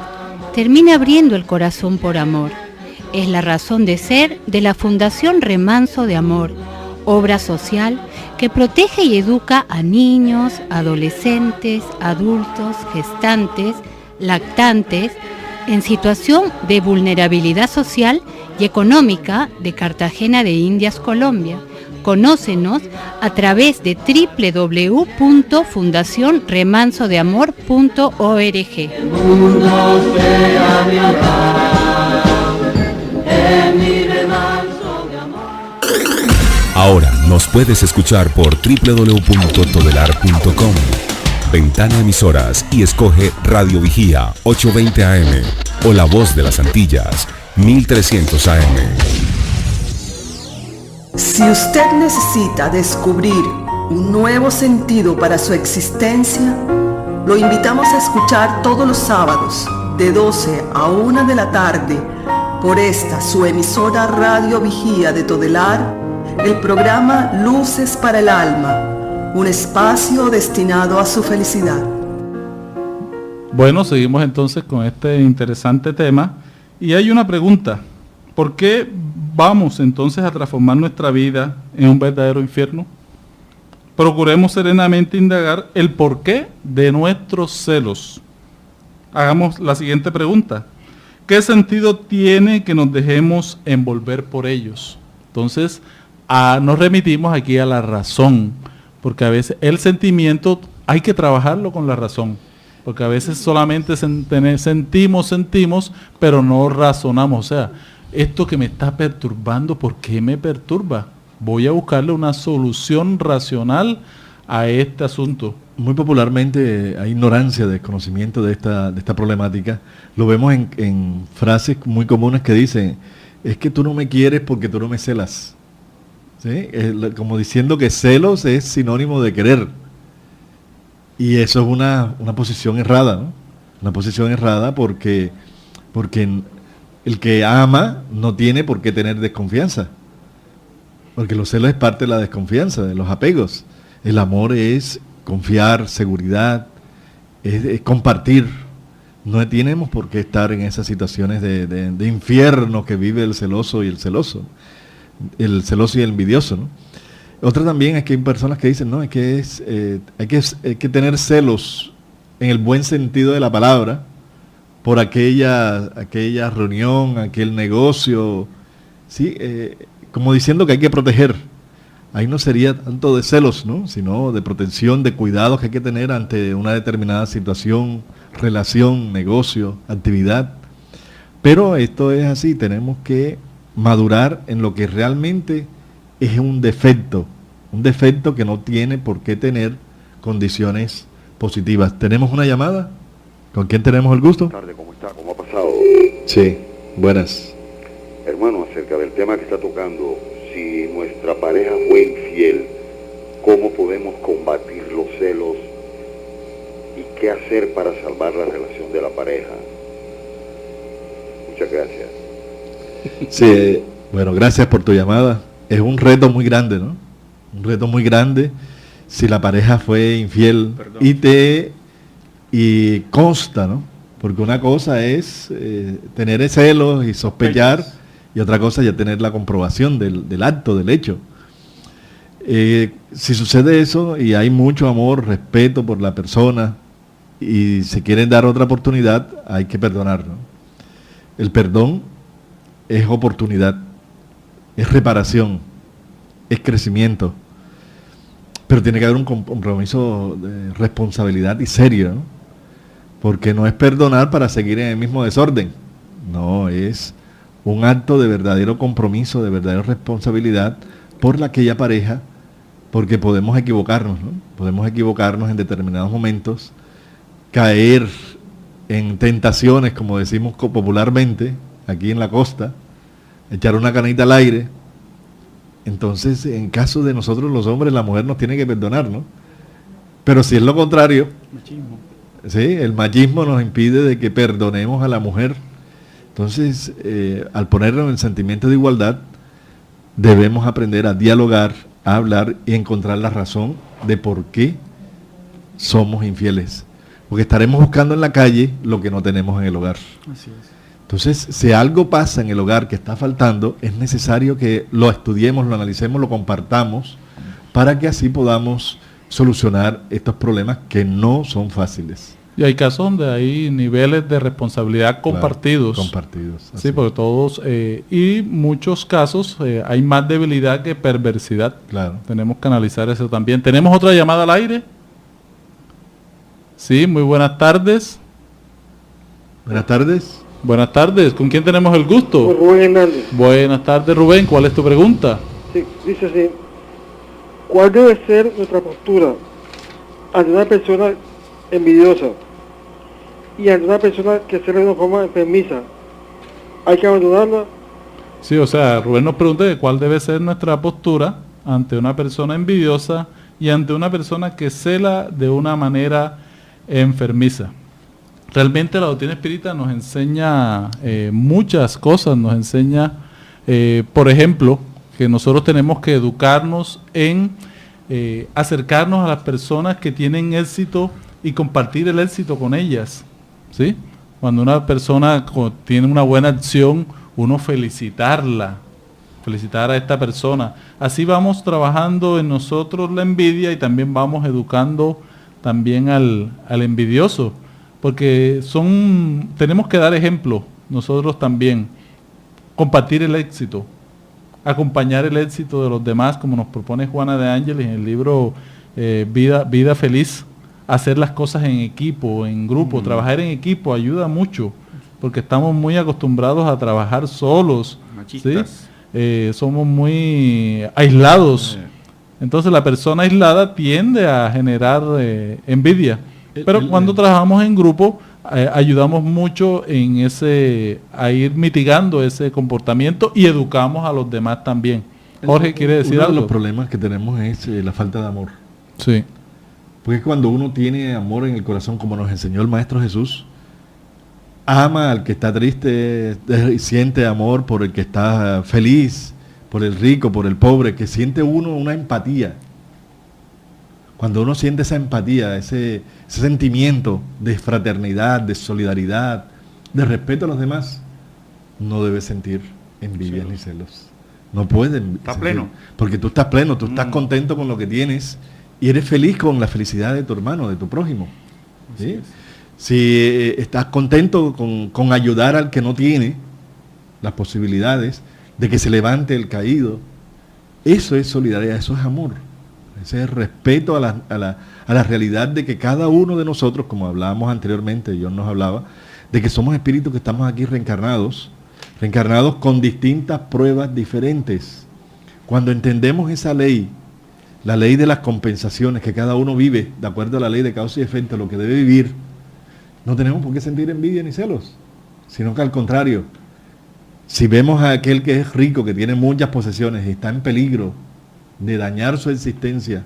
[SPEAKER 1] termina abriendo el corazón por amor. Es la razón de ser de la Fundación Remanso de Amor, obra social que protege y educa a niños, adolescentes, adultos, gestantes, lactantes, en situación de vulnerabilidad social y económica de Cartagena de Indias, Colombia. Conócenos a través de www.fundacionremansodeamor.org.
[SPEAKER 5] Ahora nos puedes escuchar por www.todelar.com. Ventana Emisoras y escoge Radio Vigía 820 AM o La Voz de las Antillas 1300 AM.
[SPEAKER 6] Si usted necesita descubrir un nuevo sentido para su existencia, lo invitamos a escuchar todos los sábados de 12 a 1 de la tarde por esta su emisora Radio Vigía de Todelar, el programa Luces para el Alma, un espacio destinado a su felicidad.
[SPEAKER 2] Bueno, seguimos entonces con este interesante tema y hay una pregunta. ¿Por qué vamos entonces a transformar nuestra vida en un verdadero infierno? Procuremos serenamente indagar el porqué de nuestros celos. Hagamos la siguiente pregunta. ¿Qué sentido tiene que nos dejemos envolver por ellos? Entonces, nos remitimos aquí a la razón, porque a veces el sentimiento hay que trabajarlo con la razón, porque a veces solamente sentimos, pero no razonamos. O sea, esto que me está perturbando, ¿por qué me perturba? Voy a buscarle una solución racional a este asunto.
[SPEAKER 4] Muy popularmente hay ignorancia, desconocimiento de esta problemática. Lo vemos en frases muy comunes que dicen, es que tú no me quieres porque tú no me celas. ¿Sí? Como diciendo que celos es sinónimo de querer. Y eso es una posición errada, ¿no? Una posición errada porque el que ama no tiene por qué tener desconfianza. Porque los celos es parte de la desconfianza, de los apegos. El amor es confiar, seguridad, es compartir. No tenemos por qué estar en esas situaciones de infierno que vive el celoso y el celoso y el envidioso, ¿no? Otra también es que hay personas que dicen, no, hay que tener celos en el buen sentido de la palabra por aquella reunión, aquel negocio, ¿sí? Como diciendo que hay que proteger. Ahí no sería tanto de celos, ¿no? Sino de protección, de cuidados que hay que tener ante una determinada situación, relación, negocio, actividad. Pero esto es así, tenemos que madurar en lo que realmente es un defecto que no tiene por qué tener condiciones positivas. ¿Tenemos una llamada? ¿Con quién tenemos el gusto?
[SPEAKER 7] Buenas tardes, ¿cómo está? ¿Cómo ha pasado?
[SPEAKER 4] Sí, buenas.
[SPEAKER 7] Hermano, acerca del tema que está tocando, si nuestra pareja fue infiel, ¿cómo podemos combatir los celos y qué hacer para salvar la relación de la pareja. Muchas gracias.
[SPEAKER 4] Sí, bueno, gracias por tu llamada. Es un reto muy grande, ¿no? Un reto muy grande si la pareja fue infiel y consta, ¿no? Porque una cosa es tener celos y sospechar, y otra cosa ya tener la comprobación del acto, del hecho. Si sucede eso y hay mucho amor, respeto por la persona y se quieren dar otra oportunidad, hay que perdonar, ¿no? El perdón es oportunidad, es reparación, es crecimiento, pero tiene que haber un compromiso de responsabilidad y serio, ¿no? Porque no es perdonar para seguir en el mismo desorden, no, es un acto de verdadero compromiso, de verdadera responsabilidad por aquella pareja, porque podemos equivocarnos, ¿no? Podemos equivocarnos en determinados momentos, caer en tentaciones, como decimos popularmente, aquí en la costa, echar una canita al aire. Entonces, en caso de nosotros los hombres, la mujer nos tiene que perdonar, ¿no? Pero si es lo contrario,
[SPEAKER 3] Machismo.
[SPEAKER 4] ¿sí? El machismo nos impide de que perdonemos a la mujer. Entonces, al ponernos en sentimiento de igualdad, debemos aprender a dialogar, a hablar y encontrar la razón de por qué somos infieles. Porque estaremos buscando en la calle lo que no tenemos en el hogar.
[SPEAKER 3] Así es.
[SPEAKER 4] Entonces, si algo pasa en el hogar que está faltando, es necesario que lo estudiemos, lo analicemos, lo compartamos, para que así podamos solucionar estos problemas que no son fáciles.
[SPEAKER 2] Y hay casos donde hay niveles de responsabilidad compartidos.
[SPEAKER 4] Claro, compartidos.
[SPEAKER 2] Sí, porque todos, y muchos casos hay más debilidad que perversidad.
[SPEAKER 4] Claro.
[SPEAKER 2] Tenemos que analizar eso también. ¿Tenemos otra llamada al aire? Sí, muy buenas tardes.
[SPEAKER 4] Buenas tardes.
[SPEAKER 2] Buenas tardes, ¿con quién tenemos el gusto?
[SPEAKER 8] Rubén Hernández.
[SPEAKER 2] Buenas tardes, Rubén, ¿cuál es tu pregunta?
[SPEAKER 8] Sí, dice así: ¿cuál debe ser nuestra postura ante una persona envidiosa y ante una persona que se ve de una forma enfermiza? ¿Hay que abandonarla?
[SPEAKER 2] Sí, o sea, Rubén nos pregunta de cuál debe ser nuestra postura ante una persona envidiosa y ante una persona que cela de una manera enfermiza. Realmente la doctrina espírita nos enseña muchas cosas, nos enseña, por ejemplo, que nosotros tenemos que educarnos en acercarnos a las personas que tienen éxito y compartir el éxito con ellas, ¿sí? Cuando una persona tiene una buena acción, uno felicitar a esta persona. Así vamos trabajando en nosotros la envidia y también vamos educando también al envidioso. Porque tenemos que dar ejemplo nosotros también, compartir el éxito, acompañar el éxito de los demás, como nos propone Juana de Ángeles en el libro Vida Feliz, hacer las cosas en equipo, en grupo, trabajar en equipo ayuda mucho, porque estamos muy acostumbrados a trabajar solos,
[SPEAKER 3] Machistas.
[SPEAKER 2] ¿sí? Somos muy aislados, entonces la persona aislada tiende a generar envidia. Pero cuando trabajamos en grupo, ayudamos mucho a ir mitigando ese comportamiento y educamos a los demás también. Jorge, ¿quiere decir algo?
[SPEAKER 4] Uno de los problemas que tenemos es la falta de amor.
[SPEAKER 2] Sí.
[SPEAKER 4] Porque cuando uno tiene amor en el corazón, como nos enseñó el Maestro Jesús, ama al que está triste, siente amor por el que está feliz, por el rico, por el pobre, que siente uno una empatía. Cuando uno siente esa empatía, ese sentimiento de fraternidad, de solidaridad, de respeto a los demás, no debe sentir envidia ni celos. No puede.
[SPEAKER 3] Está pleno.
[SPEAKER 4] Porque tú estás pleno, tú estás contento con lo que tienes y eres feliz con la felicidad de tu hermano, de tu prójimo. ¿Sí? Si estás contento con ayudar al que no tiene las posibilidades de que se levante el caído, eso es solidaridad, eso es amor. Ese es respeto a la realidad de que cada uno de nosotros, como hablábamos anteriormente, Dios nos hablaba, de que somos espíritus que estamos aquí reencarnados con distintas pruebas diferentes. Cuando entendemos esa ley, la ley de las compensaciones, que cada uno vive de acuerdo a la ley de causa y efecto, lo que debe vivir, no tenemos por qué sentir envidia ni celos, sino que al contrario, si vemos a aquel que es rico, que tiene muchas posesiones y está en peligro de dañar su existencia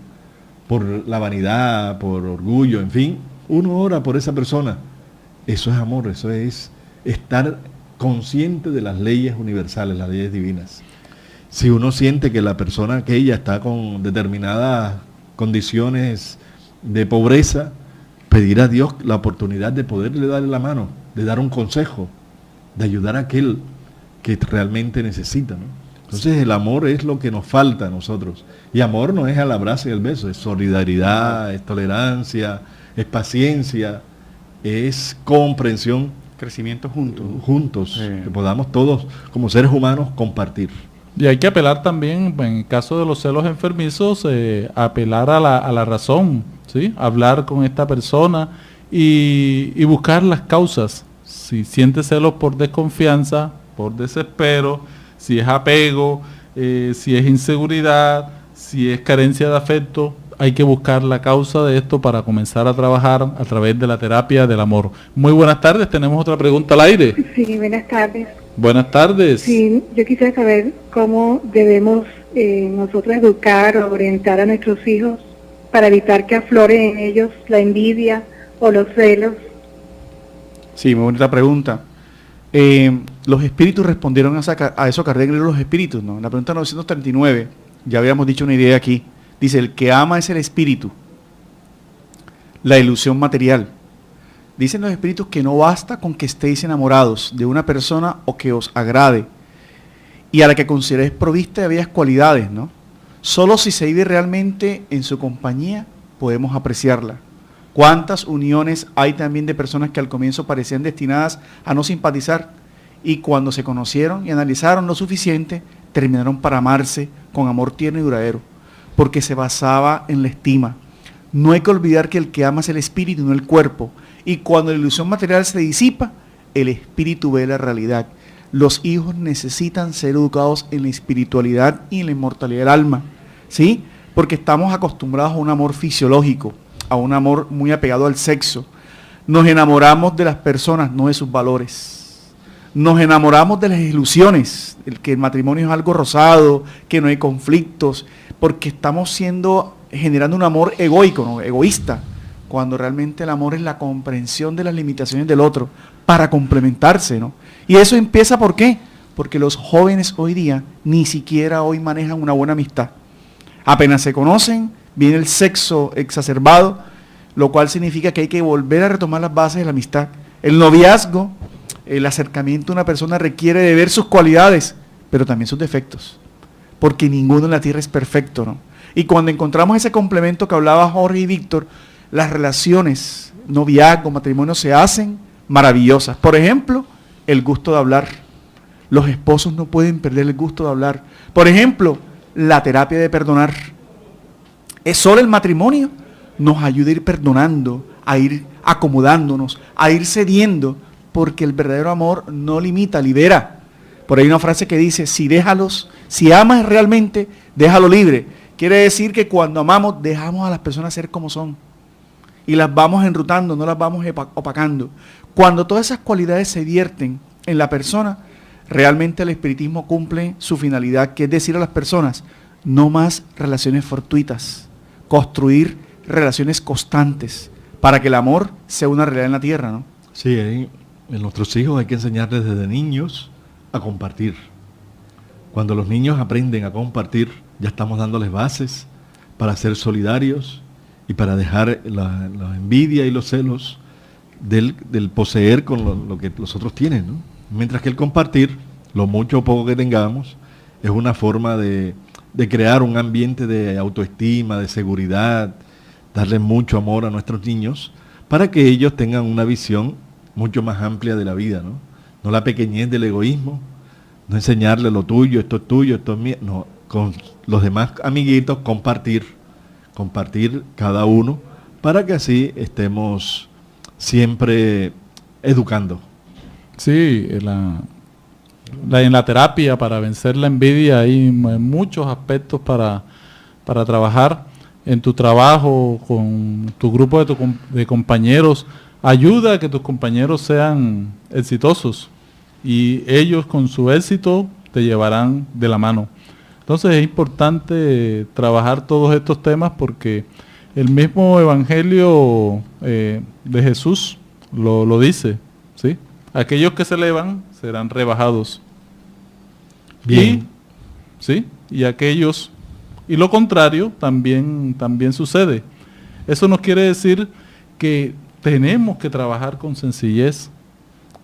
[SPEAKER 4] por la vanidad, por orgullo, en fin, uno ora por esa persona. Eso es amor, eso es estar consciente de las leyes universales, las leyes divinas. Si uno siente que la persona aquella está con determinadas condiciones de pobreza, pedir a Dios la oportunidad de poderle darle la mano, de dar un consejo, de ayudar a aquel que realmente necesita, ¿no? Entonces el amor es lo que nos falta a nosotros. Y amor no es al abrazo y al beso, es solidaridad, es tolerancia, es paciencia, es comprensión.
[SPEAKER 3] Crecimiento juntos.
[SPEAKER 4] Juntos, que podamos todos como seres humanos compartir.
[SPEAKER 2] Y hay que apelar también, en el caso de los celos enfermizos, apelar a la razón, ¿sí? Hablar con esta persona y buscar las causas. Si siente celos por desconfianza, por desespero, si es apego, si es inseguridad, si es carencia de afecto, hay que buscar la causa de esto para comenzar a trabajar a través de la terapia del amor. Muy buenas tardes, tenemos otra pregunta al aire.
[SPEAKER 9] Sí, buenas tardes.
[SPEAKER 2] Buenas tardes.
[SPEAKER 9] Sí, yo quisiera saber cómo debemos nosotros educar o orientar a nuestros hijos para evitar que aflore en ellos la envidia o los celos.
[SPEAKER 3] Sí, muy bonita pregunta. Los espíritus respondieron a eso Kardec, los espíritus, ¿no? En la pregunta 939, ya habíamos dicho una idea aquí. Dice, el que ama es el espíritu, la ilusión material. Dicen los espíritus que no basta con que estéis enamorados de una persona o que os agrade y a la que consideréis provista de bellas cualidades, ¿no? Solo si se vive realmente en su compañía podemos apreciarla. ¿Cuántas uniones hay también de personas que al comienzo parecían destinadas a no simpatizar y cuando se conocieron y analizaron lo suficiente, terminaron para amarse con amor tierno y duradero, porque se basaba en la estima? No hay que olvidar que el que ama es el espíritu, no el cuerpo, y cuando la ilusión material se disipa, el espíritu ve la realidad. Los hijos necesitan ser educados en la espiritualidad y en la inmortalidad del alma, ¿sí? Porque estamos acostumbrados a un amor fisiológico, a un amor muy apegado al sexo. Nos enamoramos de las personas, no de sus valores. Nos enamoramos de las ilusiones, que el matrimonio es algo rosado, que no hay conflictos, porque estamos generando un amor egoico, ¿no? Egoísta, cuando realmente el amor es la comprensión de las limitaciones del otro para complementarse, ¿no? Y eso empieza, ¿por qué? Porque los jóvenes hoy día ni siquiera hoy manejan una buena amistad. Apenas se conocen, viene el sexo exacerbado, lo cual significa que hay que volver a retomar las bases de la amistad. El noviazgo, el acercamiento a una persona requiere de ver sus cualidades, pero también sus defectos, porque ninguno en la tierra es perfecto, ¿no? Y cuando encontramos ese complemento que hablaba Jorge y Víctor, las relaciones, noviazgo, matrimonio se hacen maravillosas. Por ejemplo, el gusto de hablar. Los esposos no pueden perder el gusto de hablar. Por ejemplo, la terapia de perdonar. Es solo el matrimonio nos ayuda a ir perdonando, a ir acomodándonos, a ir cediendo, porque el verdadero amor no limita, libera. Por ahí hay una frase que dice, si amas realmente, déjalo libre. Quiere decir que cuando amamos, dejamos a las personas ser como son. Y las vamos enrutando, no las vamos opacando. Cuando todas esas cualidades se vierten en la persona, realmente el espiritismo cumple su finalidad, que es decir a las personas, no más relaciones fortuitas, construir relaciones constantes, para que el amor sea una realidad en la tierra, ¿no?
[SPEAKER 4] Sí, en nuestros hijos hay que enseñarles desde niños a compartir. Cuando los niños aprenden a compartir, ya estamos dándoles bases para ser solidarios y para dejar la envidia y los celos del poseer con lo que los otros tienen, ¿no? Mientras que el compartir, lo mucho o poco que tengamos, es una forma de crear un ambiente de autoestima, de seguridad, darle mucho amor a nuestros niños, para que ellos tengan una visión mucho más amplia de la vida, ¿no? No la pequeñez del egoísmo, no enseñarle lo tuyo, esto es tuyo, esto es mío, no, con los demás amiguitos compartir cada uno, para que así estemos siempre educando.
[SPEAKER 2] Sí, en la terapia para vencer la envidia hay muchos aspectos para trabajar. En tu trabajo, con tu grupo de compañeros, ayuda a que tus compañeros sean exitosos y ellos con su éxito te llevarán de la mano. Entonces es importante trabajar todos estos temas porque El mismo Evangelio de Jesús lo dice, ¿sí? Aquellos que se elevan serán rebajados.
[SPEAKER 4] Bien.
[SPEAKER 2] ¿Sí? Y aquellos, y lo contrario también sucede. Eso nos quiere decir que tenemos que trabajar con sencillez,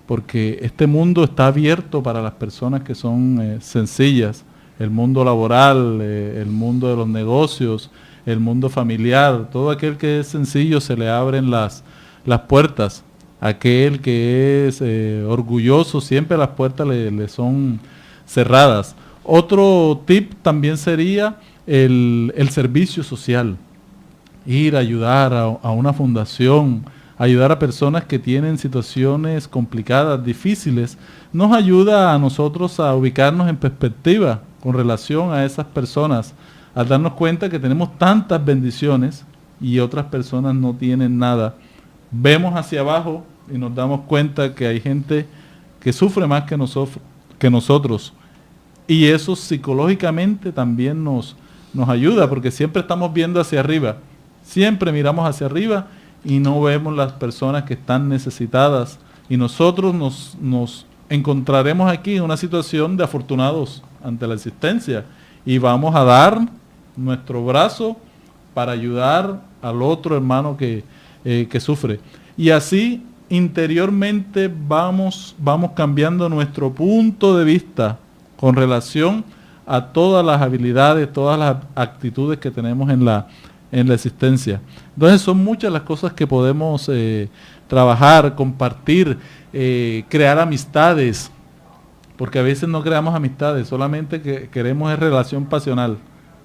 [SPEAKER 2] porque este mundo está abierto para las personas que son sencillas. El mundo laboral, el mundo de los negocios, el mundo familiar, todo aquel que es sencillo se le abren las puertas. Aquel que es orgulloso, siempre las puertas le son cerradas. Otro tip también sería el servicio social. Ir a ayudar a una fundación, ayudar a personas que tienen situaciones complicadas, difíciles, nos ayuda a nosotros a ubicarnos en perspectiva con relación a esas personas, a darnos cuenta que tenemos tantas bendiciones y otras personas no tienen nada. Vemos hacia abajo y nos damos cuenta que hay gente que sufre más que nosotros. Y eso psicológicamente también nos ayuda, porque siempre estamos viendo hacia arriba. Siempre miramos hacia arriba y no vemos las personas que están necesitadas. Y nosotros nos encontraremos aquí en una situación de afortunados ante la existencia. Y vamos a dar nuestro brazo para ayudar al otro hermano que sufre. Y así interiormente vamos cambiando nuestro punto de vista con relación a todas las habilidades, todas las actitudes que tenemos en la existencia. Entonces son muchas las cosas que podemos trabajar, compartir, crear amistades, porque a veces no creamos amistades, solamente que queremos es relación pasional.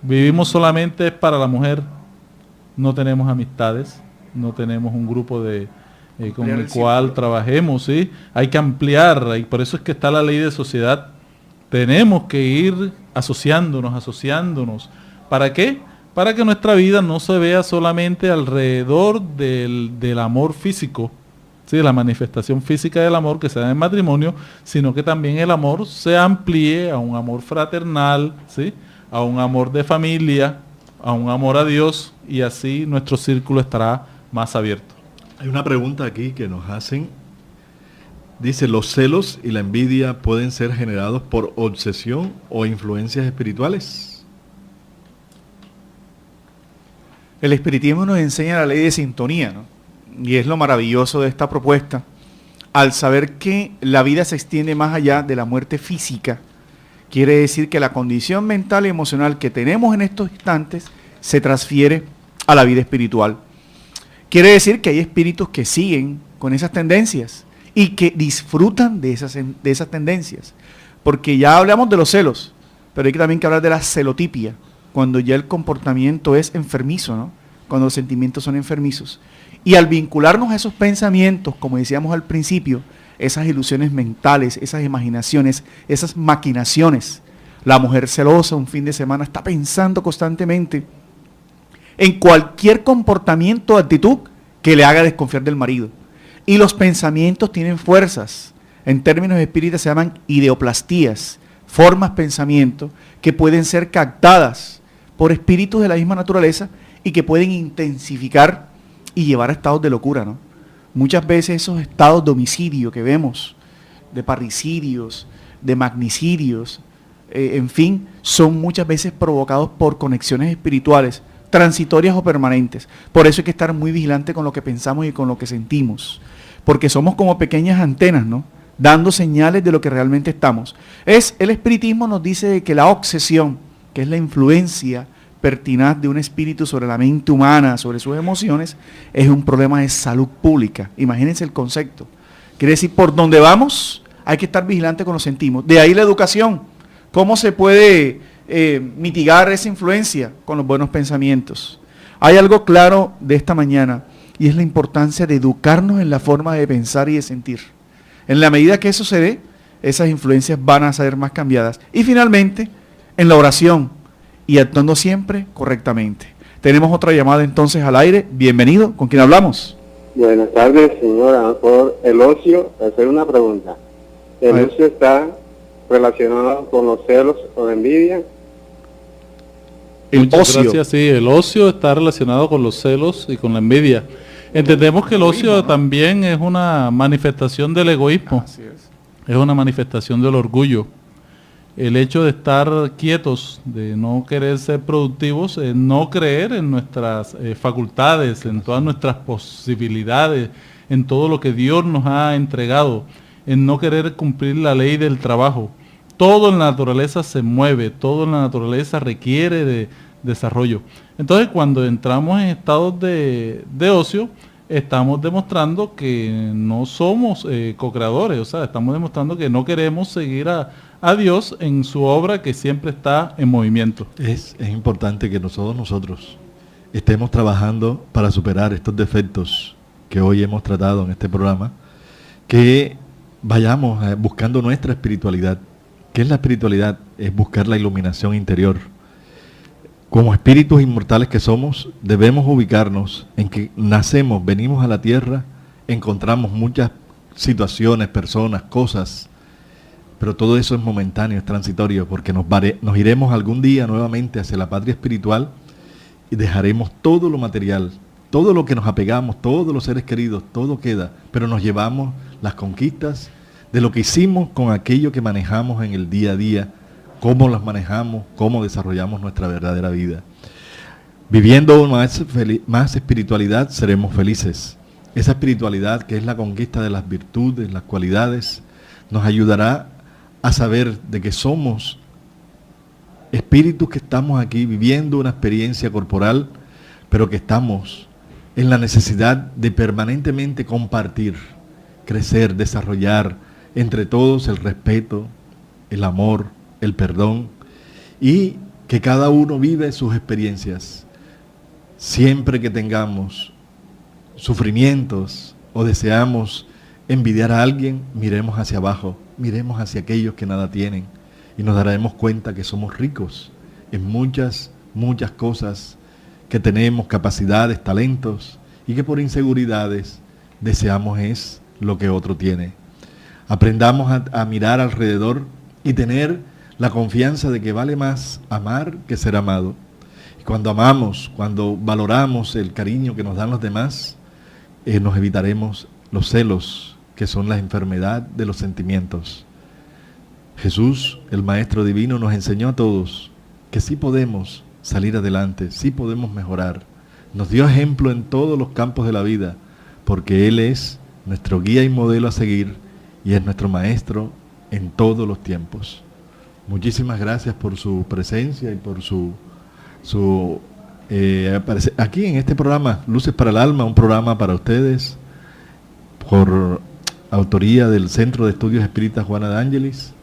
[SPEAKER 2] Vivimos solamente para la mujer, no tenemos amistades, no tenemos un grupo con el cual trabajemos, ¿sí? Hay que ampliar, y por eso es que está la ley de sociedad. Tenemos que ir asociándonos. ¿Para qué? Para que nuestra vida no se vea solamente alrededor del amor físico, ¿sí? La manifestación física del amor que se da en el matrimonio, sino que también el amor se amplíe a un amor fraternal, ¿sí? A un amor de familia, a un amor a Dios, y así nuestro círculo estará más abierto.
[SPEAKER 4] Hay una pregunta aquí que nos hacen. Dice, ¿los celos y la envidia pueden ser generados por obsesión o influencias espirituales?
[SPEAKER 3] El espiritismo nos enseña la ley de sintonía, ¿no? Y es lo maravilloso de esta propuesta. Al saber que la vida se extiende más allá de la muerte física, quiere decir que la condición mental y emocional que tenemos en estos instantes se transfiere a la vida espiritual. Quiere decir que hay espíritus que siguen con esas tendencias y que disfrutan de esas tendencias. Porque ya hablamos de los celos, pero hay que también hablar de la celotipia, cuando ya el comportamiento es enfermizo, ¿no? Cuando los sentimientos son enfermizos. Y al vincularnos a esos pensamientos, como decíamos al principio, esas ilusiones mentales, esas imaginaciones, esas maquinaciones, la mujer celosa un fin de semana está pensando constantemente en cualquier comportamiento o actitud que le haga desconfiar del marido. Y los pensamientos tienen fuerzas. En términos espíritas se llaman ideoplastías, formas pensamiento que pueden ser captadas por espíritus de la misma naturaleza y que pueden intensificar y llevar a estados de locura, ¿no? Muchas veces esos estados de homicidio que vemos, de parricidios, de magnicidios, en fin, son muchas veces provocados por conexiones espirituales, transitorias o permanentes. Por eso hay que estar muy vigilante con lo que pensamos y con lo que sentimos, porque somos como pequeñas antenas, ¿no? Dando señales de lo que realmente estamos. El espiritismo nos dice que la obsesión, que es la influencia pertinaz de un espíritu sobre la mente humana, sobre sus emociones, es un problema de salud pública. Imagínense el concepto. Quiere decir, por donde vamos, hay que estar vigilante con lo que sentimos. De ahí la educación. ¿Cómo se puede mitigar esa influencia? Con los buenos pensamientos. Hay algo claro de esta mañana, y es la importancia de educarnos en la forma de pensar y de sentir. En la medida que eso se dé, esas influencias van a ser más cambiadas. Y finalmente, en la oración, y actuando siempre correctamente. Tenemos otra llamada entonces al aire. Bienvenido. ¿Con quién hablamos?
[SPEAKER 10] Buenas tardes, señora. Por el ocio, hacer una pregunta. ¿El ocio está relacionado con los celos o la envidia?
[SPEAKER 3] El
[SPEAKER 2] Muchas
[SPEAKER 3] ocio.
[SPEAKER 2] gracias. Sí, el ocio está relacionado con los celos y con la envidia. Entendemos que el ocio también es una manifestación del egoísmo.
[SPEAKER 3] Así es.
[SPEAKER 2] Es una manifestación del orgullo. El hecho de estar quietos, de no querer ser productivos, es no creer en nuestras facultades, en todas nuestras posibilidades, en todo lo que Dios nos ha entregado, en no querer cumplir la ley del trabajo. Todo en la naturaleza se mueve, todo en la naturaleza requiere de desarrollo. Entonces, cuando entramos en estados de ocio, estamos demostrando que no somos co-creadores, o sea, estamos demostrando que no queremos seguir a Dios en su obra que siempre está en movimiento.
[SPEAKER 4] Es importante que nosotros estemos trabajando para superar estos defectos que hoy hemos tratado en este programa, que vayamos buscando nuestra espiritualidad. ¿Qué es la espiritualidad? Es buscar la iluminación interior. Como espíritus inmortales que somos, debemos ubicarnos en que nacemos, venimos a la tierra, encontramos muchas situaciones, personas, cosas, pero todo eso es momentáneo, es transitorio, porque nos iremos algún día nuevamente hacia la patria espiritual y dejaremos todo lo material, todo lo que nos apegamos, todos los seres queridos, todo queda, pero nos llevamos las conquistas de lo que hicimos con aquello que manejamos en el día a día, cómo las manejamos, cómo desarrollamos nuestra verdadera vida. Viviendo más espiritualidad, seremos felices. Esa espiritualidad, que es la conquista de las virtudes, las cualidades, nos ayudará a saber de que somos espíritus que estamos aquí viviendo una experiencia corporal, pero que estamos en la necesidad de permanentemente compartir, crecer, desarrollar entre todos el respeto, el amor, el perdón, y que cada uno vive sus experiencias. Siempre que tengamos sufrimientos o deseamos envidiar a alguien, miremos hacia abajo, miremos hacia aquellos que nada tienen y nos daremos cuenta que somos ricos en muchas cosas que tenemos, capacidades, talentos, y que por inseguridades deseamos es lo que otro tiene. Aprendamos a mirar alrededor y tener la confianza de que vale más amar que ser amado. Y cuando amamos, cuando valoramos el cariño que nos dan los demás, nos evitaremos los celos, que son la enfermedad de los sentimientos. Jesús, el Maestro Divino, nos enseñó a todos que sí podemos salir adelante, sí podemos mejorar. Nos dio ejemplo en todos los campos de la vida, porque Él es nuestro guía y modelo a seguir y es nuestro Maestro en todos los tiempos. Muchísimas gracias por su presencia y por aquí en este programa, Luces para el Alma, un programa para ustedes, por autoría del Centro de Estudios Espíritas Juana de Ángelis,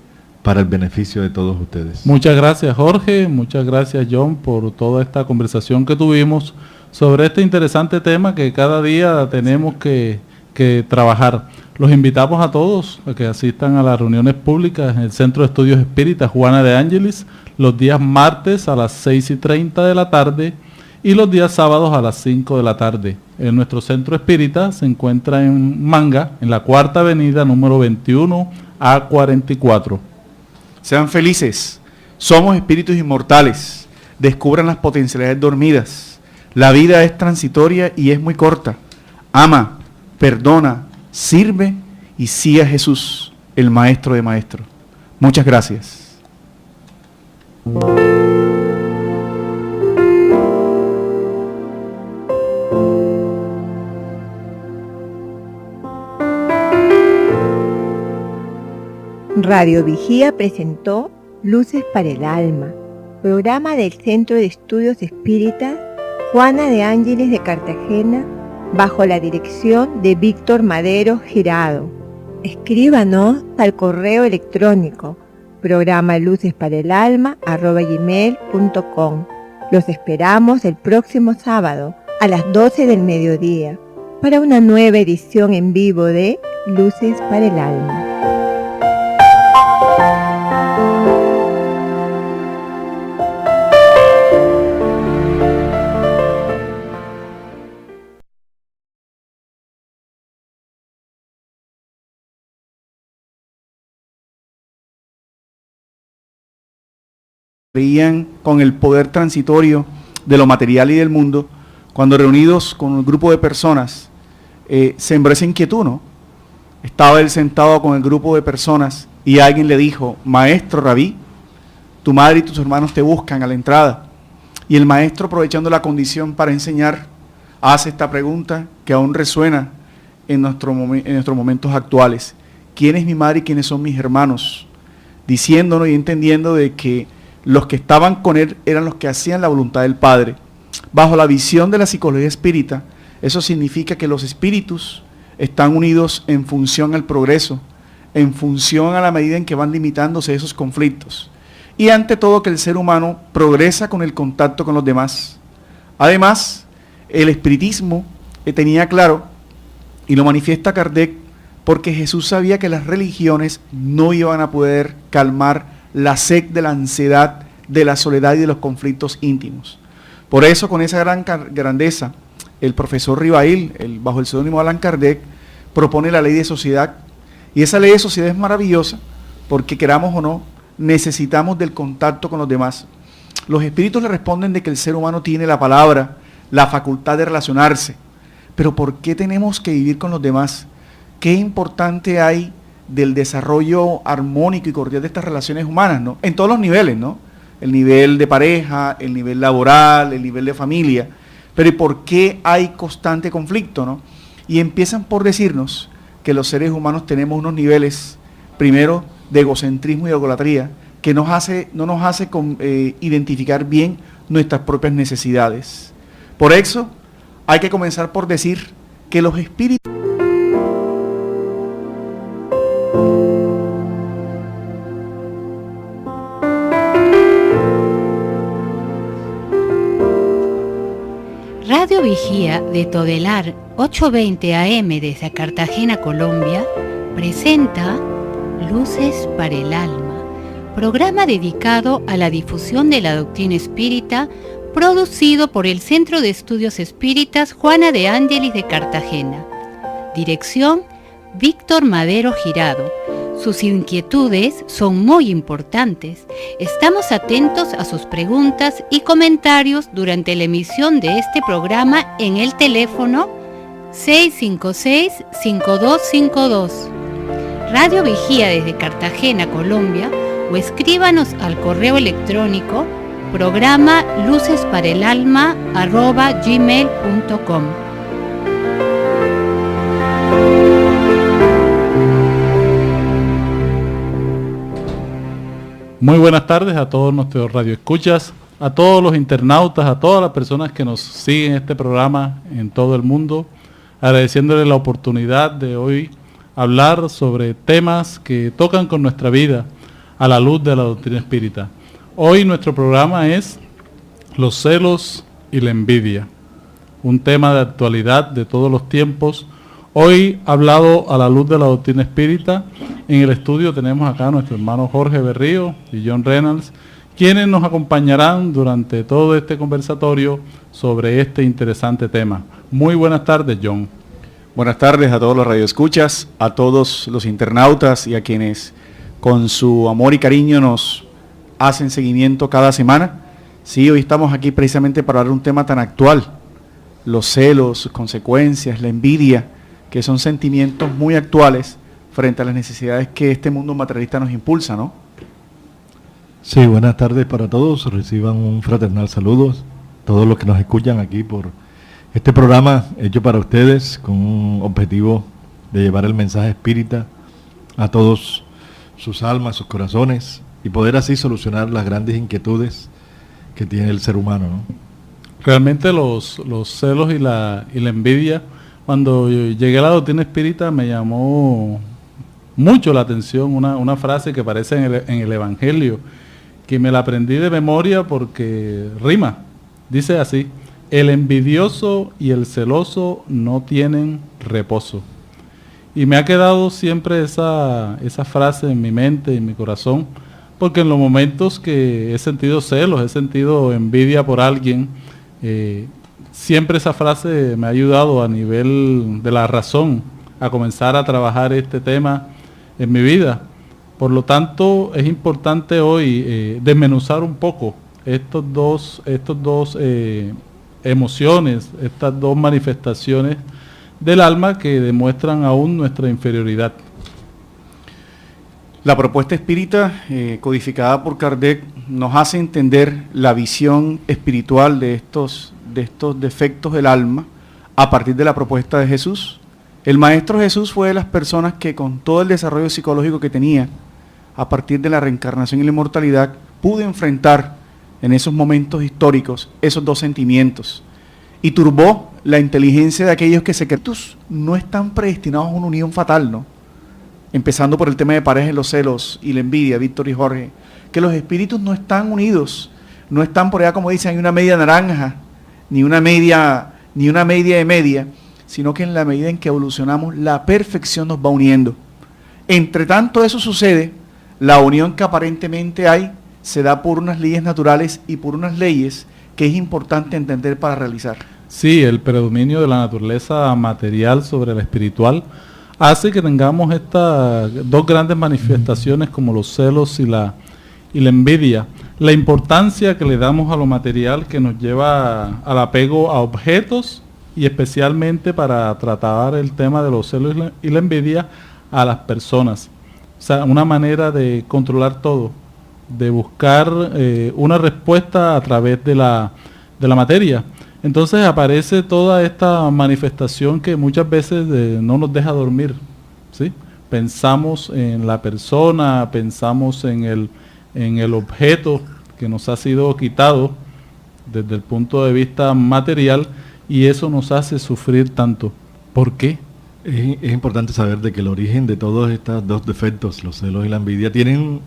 [SPEAKER 4] para el beneficio de todos ustedes.
[SPEAKER 2] Muchas gracias, Jorge, muchas gracias, John, por toda esta conversación que tuvimos sobre este interesante tema que cada día tenemos que trabajar. Los invitamos a todos a que asistan a las reuniones públicas en el Centro de Estudios Espíritas Juana de Ángelis los días martes a las 6:30 de la tarde y los días sábados a las 5 de la tarde. En nuestro centro espírita se encuentra en Manga, en la Cuarta Avenida, número 21 A44.
[SPEAKER 3] Sean felices. Somos espíritus inmortales. Descubran las potencialidades dormidas. La vida es transitoria y es muy corta. Ama, perdona, sirve y sigue a Jesús, el Maestro de Maestros. Muchas gracias.
[SPEAKER 11] Radio Vigía presentó Luces para el Alma, programa del Centro de Estudios Espíritas Juana de Ángeles de Cartagena, bajo la dirección de Víctor Madero Girado. Escríbanos al correo electrónico programalucesparaalalma@gmail.com. Los esperamos el próximo sábado a las 12 del mediodía para una nueva edición en vivo de Luces para el Alma.
[SPEAKER 3] creían con el poder transitorio de lo material y del mundo, cuando reunidos con un grupo de personas, sembró esa inquietud, ¿no? Estaba él sentado con el grupo de personas y alguien le dijo: maestro, rabí, tu madre y tus hermanos te buscan a la entrada. Y el maestro, aprovechando la condición para enseñar, hace esta pregunta que aún resuena en nuestros momentos actuales: ¿quién es mi madre y quiénes son mis hermanos? Diciéndonos y entendiendo de que los que estaban con él eran los que hacían la voluntad del Padre. Bajo la visión de la psicología espírita, eso significa que los espíritus están unidos en función al progreso, en función a la medida en que van limitándose esos conflictos. Y ante todo que el ser humano progresa con el contacto con los demás. Además, el espiritismo tenía claro, y lo manifiesta Kardec, porque Jesús sabía que las religiones no iban a poder calmar la sed de la ansiedad, de la soledad y de los conflictos íntimos. Por eso, con esa gran grandeza, el profesor Rivail, bajo el seudónimo Allan Kardec, propone la ley de sociedad. Y esa ley de sociedad es maravillosa porque, queramos o no, necesitamos del contacto con los demás. Los espíritus le responden de que el ser humano tiene la palabra, la facultad de relacionarse. Pero ¿por qué tenemos que vivir con los demás? ¿Qué importante hay del desarrollo armónico y cordial de estas relaciones humanas, ¿no? En todos los niveles, ¿no? El nivel de pareja, el nivel laboral, el nivel de familia. Pero ¿y por qué hay constante conflicto, no? Y empiezan por decirnos que los seres humanos tenemos unos niveles, primero, de egocentrismo y egolatría, que no nos hace identificar bien nuestras propias necesidades. Por eso, hay que comenzar por decir que los espíritus...
[SPEAKER 1] Radio Vigía de Todelar 820 AM desde Cartagena, Colombia, presenta Luces para el Alma, programa dedicado a la difusión de la doctrina espírita, producido por el Centro de Estudios Espíritas Juana de Ángelis de Cartagena. Dirección: Víctor Madero Girado. Sus inquietudes son muy importantes. Estamos atentos a sus preguntas y comentarios durante la emisión de este programa en el teléfono 656-5252. Radio Vigía desde Cartagena, Colombia, o escríbanos al correo electrónico programa lucesparaelalma@gmail.com.
[SPEAKER 2] Muy buenas tardes a todos nuestros radioescuchas, a todos los internautas, a todas las personas que nos siguen este programa en todo el mundo, agradeciéndoles la oportunidad de hoy hablar sobre temas que tocan con nuestra vida a la luz de la doctrina espírita. Hoy nuestro programa es los celos y la envidia, un tema de actualidad de todos los tiempos. Hoy, hablado a la luz de la doctrina espírita, en el estudio tenemos acá a nuestro hermano Jorge Berrío y John Reynolds, quienes nos acompañarán durante todo este conversatorio sobre este interesante tema. Muy buenas tardes, John.
[SPEAKER 3] Buenas tardes a todos los radioescuchas, a todos los internautas y a quienes con su amor y cariño nos hacen seguimiento cada semana. Sí, hoy estamos aquí precisamente para hablar de un tema tan actual, los celos, sus consecuencias, la envidia, que son sentimientos muy actuales frente a las necesidades que este mundo materialista nos impulsa, ¿no?
[SPEAKER 4] Sí, buenas tardes para todos. Reciban un fraternal saludo, todos los que nos escuchan aquí por este programa hecho para ustedes con un objetivo de llevar el mensaje espírita a todos sus almas, sus corazones, y poder así solucionar las grandes inquietudes que tiene el ser humano, ¿no?
[SPEAKER 2] Realmente los celos y la envidia, cuando llegué a la doctrina espírita me llamó mucho la atención una frase que aparece en el Evangelio, que me la aprendí de memoria porque rima. Dice así: el envidioso y el celoso no tienen reposo. Y me ha quedado siempre esa frase en mi mente y en mi corazón, porque en los momentos que he sentido celos, he sentido envidia por alguien, siempre esa frase me ha ayudado a nivel de la razón a comenzar a trabajar este tema en mi vida. Por lo tanto, es importante hoy desmenuzar un poco estos dos emociones, estas dos manifestaciones del alma que demuestran aún nuestra inferioridad.
[SPEAKER 3] La propuesta espírita, codificada por Kardec, nos hace entender la visión espiritual de estos defectos del alma a partir de la propuesta de Jesús. El Maestro Jesús fue de las personas que, con todo el desarrollo psicológico que tenía, a partir de la reencarnación y la inmortalidad, pudo enfrentar en esos momentos históricos esos dos sentimientos y turbó la inteligencia de aquellos que no están predestinados a una unión fatal, ¿no? Empezando por el tema de pareja, los celos y la envidia, Víctor y Jorge, que los espíritus no están unidos, no están por allá, como dicen, hay una media naranja, ni una media de media, sino que en la medida en que evolucionamos, la perfección nos va uniendo. Entre tanto eso sucede, la unión que aparentemente hay se da por unas leyes naturales y por unas leyes que es importante entender para realizar.
[SPEAKER 2] Sí, el predominio de la naturaleza material sobre la espiritual hace que tengamos estas dos grandes manifestaciones como los celos y la envidia. La importancia que le damos a lo material que nos lleva al apego a objetos y especialmente para tratar el tema de los celos y la envidia a las personas. O sea, una manera de controlar todo, de buscar una respuesta a través de la materia. Entonces aparece toda esta manifestación que muchas veces no nos deja dormir, ¿sí? Pensamos en la persona, pensamos en el objeto que nos ha sido quitado desde el punto de vista material y eso nos hace sufrir tanto. ¿Por qué?
[SPEAKER 4] Es importante saber de que el origen de todos estos dos defectos, los celos y la envidia, tienen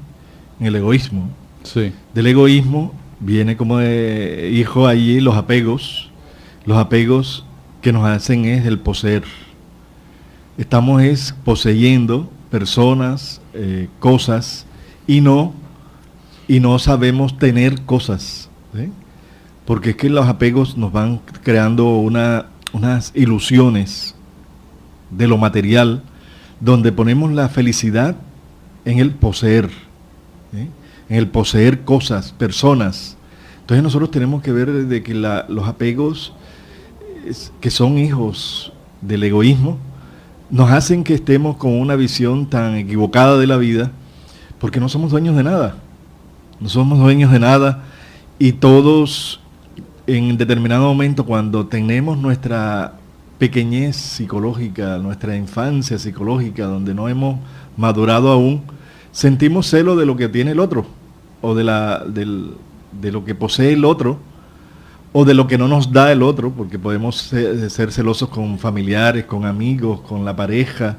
[SPEAKER 4] el egoísmo.
[SPEAKER 2] Sí.
[SPEAKER 4] Del egoísmo viene como hijo allí los apegos que nos hacen es el poseer. Estamos poseyendo personas, cosas, y no sabemos tener cosas, ¿sí? Porque es que los apegos nos van creando unas ilusiones de lo material, donde ponemos la felicidad en el poseer, ¿sí? En el poseer cosas, personas. Entonces nosotros tenemos que ver de que los apegos que son hijos del egoísmo nos hacen que estemos con una visión tan equivocada de la vida, porque no somos dueños de nada. No somos dueños de nada y todos en determinado momento cuando tenemos nuestra pequeñez psicológica, nuestra infancia psicológica, donde no hemos madurado aún, sentimos celo de lo que tiene el otro, o de lo que posee el otro, o de lo que no nos da el otro, porque podemos ser celosos con familiares, con amigos, con la pareja,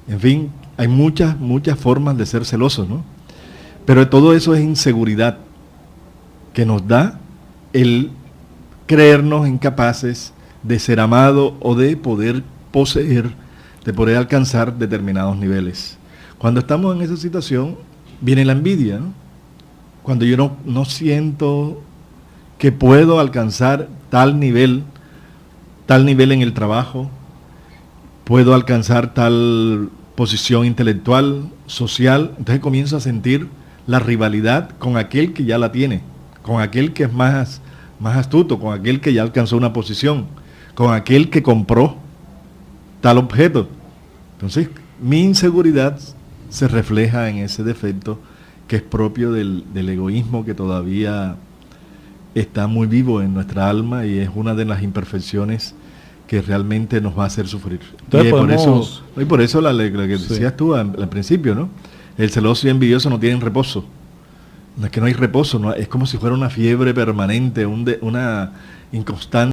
[SPEAKER 4] en fin, hay muchas formas de ser celosos, ¿no? Pero todo eso es inseguridad que nos da el creernos incapaces de ser amado o de poder poseer, de poder alcanzar determinados niveles. Cuando estamos en esa situación, viene la envidia, ¿no? Cuando yo no siento que puedo alcanzar tal nivel en el trabajo, puedo alcanzar tal posición intelectual, social, entonces comienzo a sentir la rivalidad con aquel que ya la tiene, con aquel que es más astuto, con aquel que ya alcanzó una posición, con aquel que compró tal objeto. Entonces, mi inseguridad se refleja en ese defecto que es propio del egoísmo que todavía está muy vivo en nuestra alma y es una de las imperfecciones que realmente nos va a hacer sufrir.
[SPEAKER 2] Entonces,
[SPEAKER 4] y por eso lo que decías tú al principio, ¿no? El celoso y envidioso no tienen reposo. No es que no hay reposo, no, es como si fuera una fiebre permanente, una inconstante